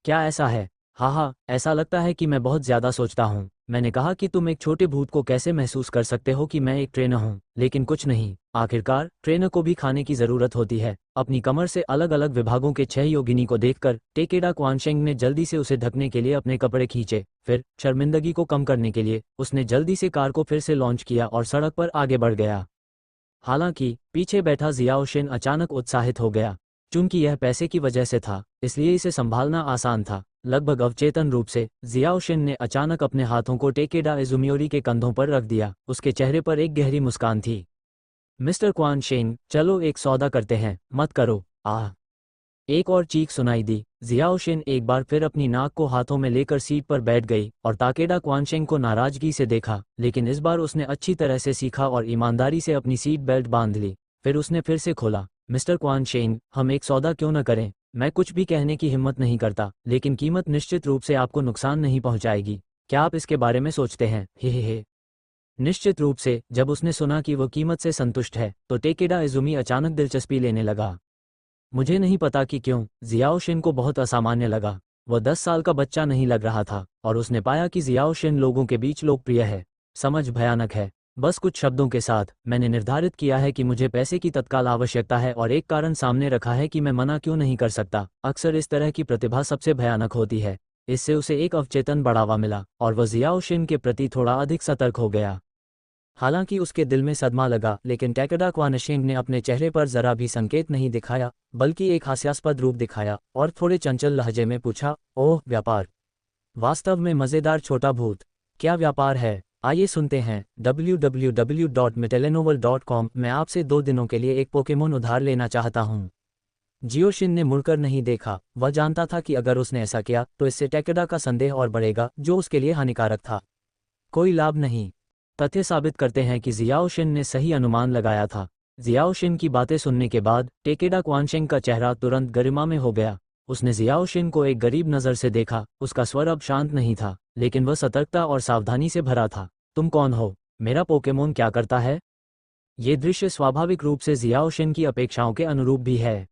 क्या ऐसा है? हाँ, ऐसा लगता है कि मैं बहुत ज़्यादा सोचता हूँ। मैंने कहा कि तुम एक छोटे भूत को कैसे महसूस कर सकते हो कि मैं एक ट्रेनर हूँ, लेकिन कुछ नहीं। आखिरकार ट्रेनर को भी खाने की ज़रूरत होती है। अपनी कमर से अलग अलग विभागों के 6 योगिनी को देखकर टेकेडा क्वानशेंग ने जल्दी से उसे ढकने के लिए अपने कपड़े खींचे। फिर शर्मिंदगी को कम करने के लिए उसने जल्दी से कार को फिर से लॉन्च किया और सड़क पर आगे बढ़ गया। हालांकि पीछे बैठा जियाओ शिन अचानक उत्साहित हो गया। चूंकि यह पैसे की वजह से था, इसलिए इसे संभालना आसान था। लगभग अवचेतन रूप से जियाओ शिन ने अचानक अपने हाथों को टेकेडा इजुमियोरी के कंधों पर रख दिया। उसके चेहरे पर एक गहरी मुस्कान थी। मिस्टर क्वानशेंग, चलो एक सौदा करते हैं। मत करो। आह! एक और चीख सुनाई दी। जियाओ शिन एक बार फिर अपनी नाक को हाथों में लेकर सीट पर बैठ गई और ताकेडा क्वानशेंग को नाराजगी से देखा, लेकिन इस बार उसने अच्छी तरह से सीखा और ईमानदारी से अपनी सीट बेल्ट बांध ली। फिर उसने फिर से खोला। मिस्टर क्वानशेंग, हम एक सौदा क्यों न करें? मैं कुछ भी कहने की हिम्मत नहीं करता, लेकिन कीमत निश्चित रूप से आपको नुकसान नहीं पहुंचाएगी। क्या आप इसके बारे में सोचते हैं? हे। निश्चित रूप से। जब उसने सुना कि वो कीमत से संतुष्ट है तो टेकेडा इजुमी अचानक दिलचस्पी लेने लगा। मुझे नहीं पता कि क्यों, जियाओ शिन को बहुत असामान्य लगा। वह 10 साल का बच्चा नहीं लग रहा था और उसने पाया कि जियाओ शिन लोगों के बीच लोकप्रिय है। समझ भयानक है। बस कुछ शब्दों के साथ, मैंने निर्धारित किया है कि मुझे पैसे की तत्काल आवश्यकता है और एक कारण सामने रखा है कि मैं मना क्यों नहीं कर सकता। अक्सर इस तरह की प्रतिभा सबसे भयानक होती है। इससे उसे एक अवचेतन बढ़ावा मिला और वह जियाओ शिन के प्रति थोड़ा अधिक सतर्क हो गया। हालांकि उसके दिल में सदमा लगा, लेकिन टेकेडा क्वानशेंग ने अपने चेहरे पर जरा भी संकेत नहीं दिखाया, बल्कि एक हास्यास्पद रूप दिखाया और थोड़े चंचल लहजे में पूछा, ओह व्यापार? वास्तव में मज़ेदार छोटा भूत। क्या व्यापार है? आइए सुनते हैं। www.metelenovel.com। मैं आपसे 2 दिनों के लिए एक पोकेमोन उधार लेना चाहता हूँ। जियो शिन ने मुड़कर नहीं देखा। वह जानता था कि अगर उसने ऐसा किया तो इससे टेकेडा का संदेह और बढ़ेगा, जो उसके लिए हानिकारक था। कोई लाभ नहीं। तथ्य साबित करते हैं कि जियाओ शिन ने सही अनुमान लगाया था। जियाओ शिन की बातें सुनने के बाद टेकेडा क्वानशेंग का चेहरा तुरंत गरिमा में हो गया। उसने जियाओ शिन को एक गरीब नज़र से देखा। उसका स्वर अब शांत नहीं था, लेकिन वह सतर्कता और सावधानी से भरा था। तुम कौन हो? मेरा पोकेमोन क्या करता है? ये दृश्य स्वाभाविक रूप से जियाओ शिन की अपेक्षाओं के अनुरूप भी है।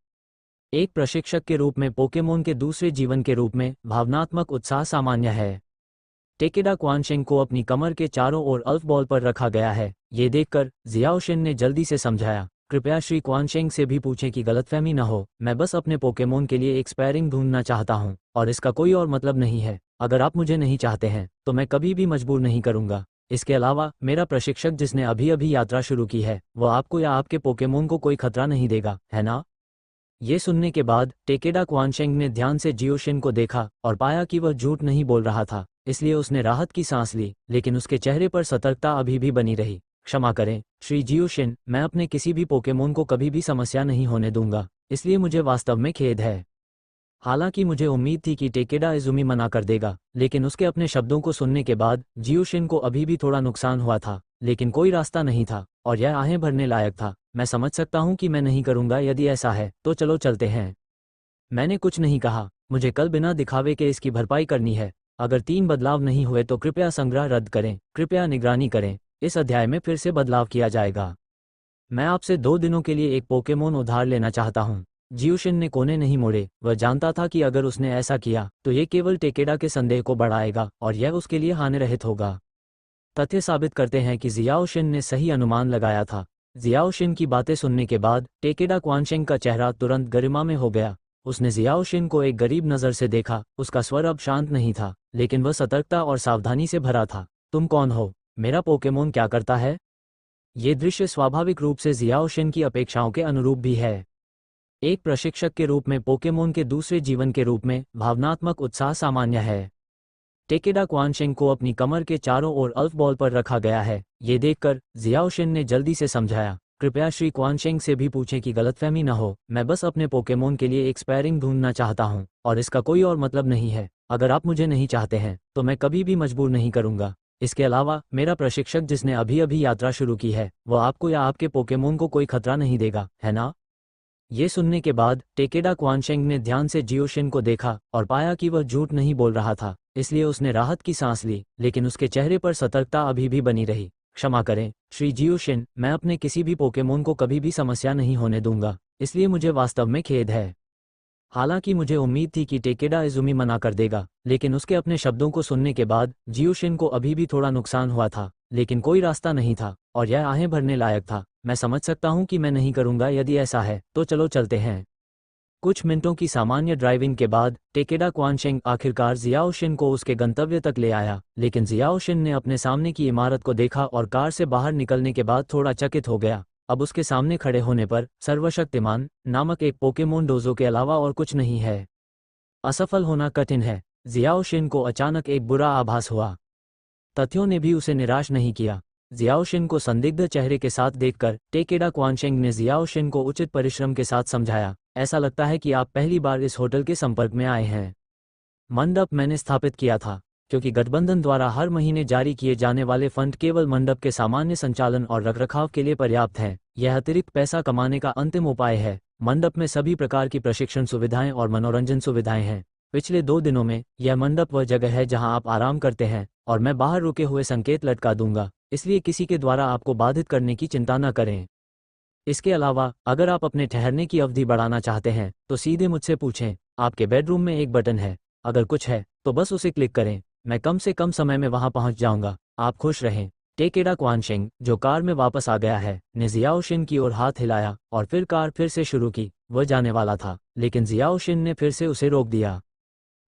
एक प्रशिक्षक के रूप में पोकेमोन के दूसरे जीवन के रूप में भावनात्मक उत्साह सामान्य है। टेकेडा क्वानशेंग को अपनी कमर के चारों ओर अल्फ बॉल पर रखा गया है। ये देखकर जियाओ शिन ने जल्दी से समझाया, कृपया श्री क्वानशेंग से भी पूछें कि गलतफहमी न हो। मैं बस अपने पोकेमोन के लिए एक स्पैरिंग ढूंढना चाहता हूँ और इसका कोई और मतलब नहीं है। अगर आप मुझे नहीं चाहते हैं तो मैं कभी भी मजबूर नहीं करूँगा। इसके अलावा मेरा प्रशिक्षक जिसने अभी अभी यात्रा शुरू की है, वह आपको या आपके पोकेमोन को कोई खतरा नहीं देगा, है ना? ये सुनने के बाद टेकेडा क्वानशेंग ने ध्यान से जियो शिन को देखा और पाया कि वह झूठ नहीं बोल रहा था। इसलिए उसने राहत की सांस ली, लेकिन उसके चेहरे पर सतर्कता अभी भी बनी रही। क्षमा करें श्री जियो शिन, मैं अपने किसी भी पोकेमोन को कभी भी समस्या नहीं होने दूंगा, इसलिए मुझे वास्तव में खेद है। हालांकि मुझे उम्मीद थी कि टेकेडा इजुमी मना कर देगा, लेकिन उसके अपने शब्दों को सुनने के बाद जियो शिन को अभी भी थोड़ा नुकसान हुआ था, लेकिन कोई रास्ता नहीं था और यह आहें भरने लायक था। मैं समझ सकता हूँ कि मैं नहीं करूँगा। यदि ऐसा है तो चलो चलते हैं। मैंने कुछ नहीं कहा। मुझे कल बिना दिखावे के इसकी भरपाई करनी है। अगर 3 बदलाव नहीं हुए तो कृपया संग्रह रद्द करें। कृपया निगरानी करें, इस अध्याय में फिर से बदलाव किया जाएगा। मैं आपसे 2 दिनों के लिए एक पोकेमोन उधार लेना चाहता हूँ। जियो शिन ने कोने नहीं मोड़े। वह जानता था कि अगर उसने ऐसा किया तो ये केवल टेकेडा के संदेह को बढ़ाएगा और यह उसके लिए हानिरहित होगा। तथ्य साबित करते हैं कि जियाओ शिन ने सही अनुमान लगाया था। जियाओ शिन की बातें सुनने के बाद टेकेडा क्वानशेंग का चेहरा तुरंत गरिमा में हो गया। उसने जियाओ शिन को एक गरीब नज़र से देखा। उसका स्वर अब शांत नहीं था, लेकिन वह सतर्कता और सावधानी से भरा था। तुम कौन हो? मेरा पोकेमोन क्या करता है? ये दृश्य स्वाभाविक रूप से जियाओशिन की अपेक्षाओं के अनुरूप भी है। एक प्रशिक्षक के रूप में पोकेमोन के दूसरे जीवन के रूप में भावनात्मक उत्साह सामान्य है। टेकेडा क्वानशेंग को अपनी कमर के चारों ओर अल्फ बॉल पर रखा गया है। ये देखकर जियाओशिन ने जल्दी से समझाया, कृपया श्री क्वानशेंग से भी पूछें कि गलतफहमी न हो, मैं बस अपने पोकेमोन के लिए एक स्पैरिंग ढूंढना चाहता हूं और इसका कोई और मतलब नहीं है। अगर आप मुझे नहीं चाहते हैं तो मैं कभी भी मजबूर नहीं करूंगा। इसके अलावा मेरा प्रशिक्षक जिसने अभी अभी यात्रा शुरू की है वह आपको या आपके पोकेमोन को कोई खतरा नहीं देगा, है ना? ये सुनने के बाद टेकेडा क्वानशेंग ने ध्यान से जियोशिन को देखा और पाया कि वह झूठ नहीं बोल रहा था, इसलिए उसने राहत की सांस ली, लेकिन उसके चेहरे पर सतर्कता अभी भी बनी रही। क्षमा करें श्री जियोशिन, मैं अपने किसी भी पोकेमोन को कभी भी समस्या नहीं होने दूंगा, इसलिए मुझे वास्तव में खेद है। हालांकि मुझे उम्मीद थी कि टेकेडा इजुमी मना कर देगा, लेकिन उसके अपने शब्दों को सुनने के बाद जियोशिन को अभी भी थोड़ा नुकसान हुआ था, लेकिन कोई रास्ता नहीं था और यह आहें भरने लायक था। मैं समझ सकता हूं कि मैं नहीं करूंगा, यदि ऐसा है तो चलो चलते हैं। कुछ मिनटों की सामान्य ड्राइविंग के बाद टेकेडा क्वानशेंग आखिरकार जियाओशिन को उसके गंतव्य तक ले आया, लेकिन जियाओशिन ने अपने सामने की इमारत को देखा और कार से बाहर निकलने के बाद थोड़ा चकित हो गया। अब उसके सामने खड़े होने पर सर्वशक्तिमान नामक एक पोकेमोन डोजो के अलावा और कुछ नहीं है। असफल होना कठिन है। जियाओशिन को अचानक एक बुरा आभास हुआ। तथ्यों ने भी उसे निराश नहीं किया। जियाओशिन को संदिग्ध चेहरे के साथ देखकर टेकेडा क्वानशेंग ने जियाओशिन को उचित परिश्रम के साथ समझाया, ऐसा लगता है कि आप पहली बार इस होटल के संपर्क में आए हैं। मंडप मैंने स्थापित किया था, क्योंकि गठबंधन द्वारा हर महीने जारी किए जाने वाले फंड केवल मंडप के सामान्य संचालन और रखरखाव के लिए पर्याप्त हैं। यह अतिरिक्त पैसा कमाने का अंतिम उपाय है। मंडप में सभी प्रकार की प्रशिक्षण सुविधाएं और मनोरंजन सुविधाएं हैं। पिछले 2 दिनों में यह मंडप वह जगह है जहां आप आराम करते हैं और मैं बाहर रुके हुए संकेत लटका दूंगा, इसलिए किसी के द्वारा आपको बाधित करने की चिंता न करें। इसके अलावा अगर आप अपने ठहरने की अवधि बढ़ाना चाहते हैं तो सीधे मुझसे पूछें। आपके बेडरूम में एक बटन है, अगर कुछ है तो बस उसे क्लिक करें। मैं कम से कम समय में वहां पहुंच जाऊंगा। आप खुश रहें। टेकेडा क्वानशेंग, जो कार में वापस आ गया है, ने जियाओशिन की ओर हाथ हिलाया और फिर कार फिर से शुरू की। वह जाने वाला था, लेकिन जियाओशिन ने फिर से उसे रोक दिया।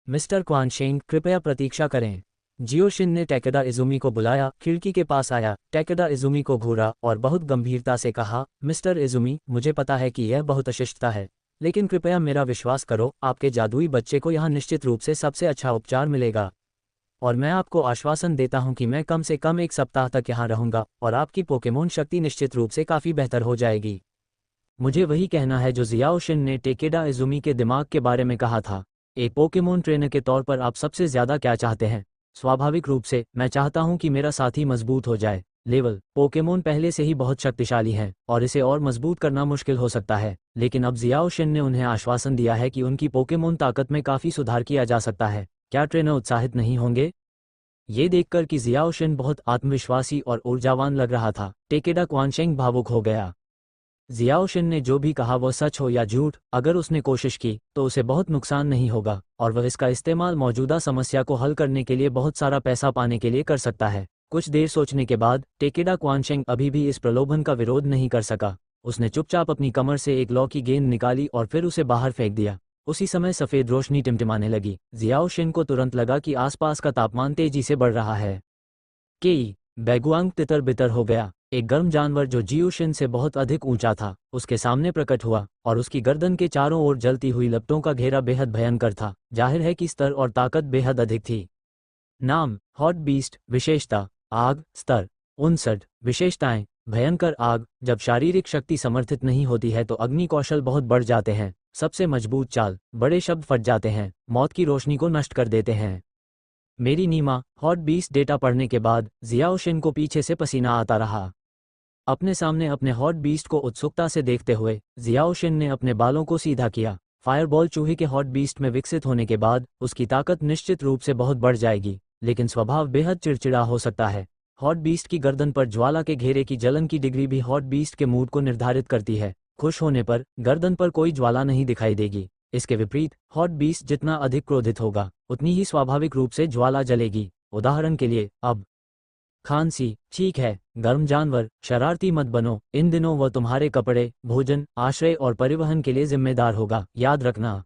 मिस्टर क्वानशेंग, कृपया प्रतीक्षा करें। जियोशिन ने टेकेडा इजुमी को बुलाया, खिड़की के पास आया, टेकेडा इजुमी को घूरा और बहुत गंभीरता से कहा, मिस्टर इजुमी, मुझे पता है कि यह बहुत अशिष्टता है, लेकिन कृपया मेरा विश्वास करो, आपके जादुई बच्चे को यहाँ निश्चित रूप से सबसे अच्छा उपचार मिलेगा। और मैं आपको आश्वासन देता हूं कि मैं कम से कम 1 सप्ताह तक यहाँ रहूंगा और आपकी पोकेमोन शक्ति निश्चित रूप से काफ़ी बेहतर हो जाएगी। मुझे वही कहना है जो जियाओशिन ने टेकेडा इजुमी के दिमाग के बारे में कहा था। एक पोकेमोन ट्रेनर के तौर पर आप सबसे ज़्यादा क्या चाहते हैं? स्वाभाविक रूप से मैं चाहता हूं कि मेरा साथी मजबूत हो जाए। लेवल पोकेमोन पहले से ही बहुत शक्तिशाली हैं और इसे और मजबूत करना मुश्किल हो सकता है, लेकिन अब जियाओशिन ने उन्हें आश्वासन दिया है कि उनकी पोकेमोन ताकत में काफ़ी सुधार किया जा सकता है। क्या ट्रेनर उत्साहित नहीं होंगे? ये देखकर कि जियाओशिन बहुत आत्मविश्वासी और ऊर्जावान लग रहा था, टेकेडा क्वानशेंग भावुक हो गया। जियाओशिन ने जो भी कहा वह सच हो या झूठ, अगर उसने कोशिश की तो उसे बहुत नुकसान नहीं होगा और वह इसका इस्तेमाल मौजूदा समस्या को हल करने के लिए बहुत सारा पैसा पाने के लिए कर सकता है। कुछ देर सोचने के बाद टेकेडा क्वानशेंग अभी भी इस प्रलोभन का विरोध नहीं कर सका। उसने चुपचाप अपनी कमर से एक लौ की गेंद निकाली और फिर उसे बाहर फेंक दिया। उसी समय सफ़ेद रोशनी टिमटिमाने लगी। जियाओशिन को तुरंत लगा कि आसपास का तापमान तेजी से बढ़ रहा है। केई बैगुआंग तितर बितर हो गया। एक गर्म जानवर जो जियोशिन से बहुत अधिक ऊंचा था उसके सामने प्रकट हुआ और उसकी गर्दन के चारों ओर जलती हुई लपटों का घेरा बेहद भयंकर था। जाहिर है कि स्तर और ताकत बेहद अधिक थी। नाम हॉट बीस्ट। विशेषता आग। स्तर 59। विशेषताएं भयंकर आग। जब शारीरिक शक्ति समर्थित नहीं होती है तो अग्नि कौशल बहुत बढ़ जाते हैं। सबसे मजबूत चाल। बड़े शब्द फट जाते हैं, मौत की रोशनी को नष्ट कर देते हैं। मेरी नीमा। हॉट बीस्ट डेटा पढ़ने के बाद जियाओशिन को पीछे से पसीना आता रहा। अपने सामने अपने हॉट बीस्ट को उत्सुकता से देखते हुए जियाओशिन ने अपने बालों को सीधा किया। फायरबॉल चूहे के हॉट बीस्ट में विकसित होने के बाद उसकी ताकत निश्चित रूप से बहुत बढ़ जाएगी, लेकिन स्वभाव बेहद चिड़चिड़ा हो सकता है। हॉट बीस्ट की गर्दन पर ज्वाला के घेरे की जलन की डिग्री भी हॉट बीस्ट के मूड को निर्धारित करती है। खुश होने पर गर्दन पर कोई ज्वाला नहीं दिखाई देगी। इसके विपरीत हॉट बीस्ट जितना अधिक क्रोधित होगा उतनी ही स्वाभाविक रूप से ज्वाला जलेगी। उदाहरण के लिए, अब खांसी। ठीक है गर्म जानवर, शरारती मत बनो। इन दिनों वह तुम्हारे कपड़े, भोजन, आश्रय और परिवहन के लिए जिम्मेदार होगा। याद रखना,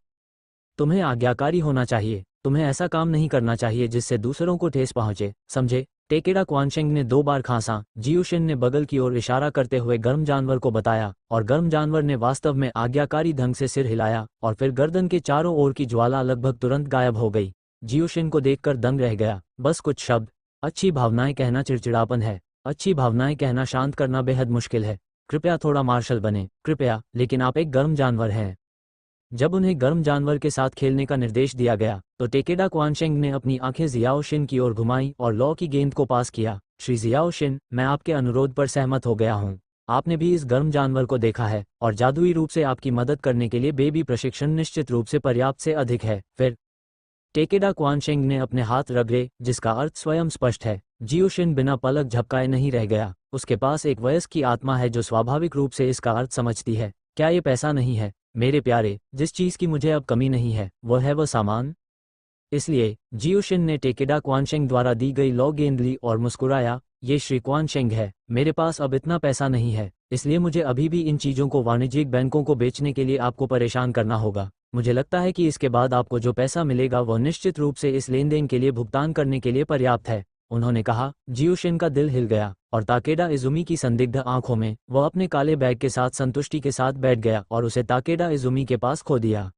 तुम्हें आज्ञाकारी होना चाहिए। तुम्हें ऐसा काम नहीं करना चाहिए जिससे दूसरों को ठेस पहुंचे, समझे? टेकेडा क्वानशेंग ने 2 बार खांसा। जियोशिन ने बगल की ओर इशारा करते हुए गर्म जानवर को बताया, और गर्म जानवर ने वास्तव में आज्ञाकारी ढंग से सिर हिलाया, और फिर गर्दन के चारों ओर की ज्वाला लगभग तुरंत गायब हो गई। जियोशिन को देखकर दंग रह गया। बस कुछ शब्द। अच्छी भावनाएं कहना चिड़चिड़ापन है। अच्छी भावनाएं कहना शांत करना बेहद मुश्किल है। कृपया थोड़ा मार्शल बने, कृपया, लेकिन आप एक गर्म जानवर हैं। जब उन्हें गर्म जानवर के साथ खेलने का निर्देश दिया गया तो टेकेडा क्वानशेंग ने अपनी आंखें जियाओशिन की ओर घुमाई और लॉ की गेंद को पास किया। श्री जियाओशिन, मैं आपके अनुरोध पर सहमत हो गया हूं। आपने भी इस गर्म जानवर को देखा है, और जादुई रूप से आपकी मदद करने के लिए बेबी प्रशिक्षण निश्चित रूप से पर्याप्त से अधिक है। फिर टेकेडा क्वानशेंग ने अपने हाथ रगड़े, जिसका अर्थ स्वयं स्पष्ट है। जियोशिन बिना पलक झपकाए नहीं रह गया। उसके पास एक वयस्क की आत्मा है जो स्वाभाविक रूप से इसका अर्थ समझती है। क्या ये पैसा नहीं है मेरे प्यारे? जिस चीज की मुझे अब कमी नहीं है वह सामान। इसलिए जियोशिन ने टेकेडा क्वानशेंग द्वारा दी गई लॉ गेंद ली और मुस्कुराया। ये श्री क्वानशेंग है, मेरे पास अब इतना पैसा नहीं है, इसलिए मुझे अभी भी इन चीजों को वाणिज्यिक बैंकों को बेचने के लिए आपको परेशान करना होगा। मुझे लगता है कि इसके बाद आपको जो पैसा मिलेगा वह निश्चित रूप से इस लेनदेन के लिए भुगतान करने के लिए पर्याप्त है, उन्होंने कहा। जियोशिन का दिल हिल गया, और ताकेडा इजुमी की संदिग्ध आंखों में वह अपने काले बैग के साथ संतुष्टि के साथ बैठ गया और उसे ताकेडा इजुमी के पास खो दिया।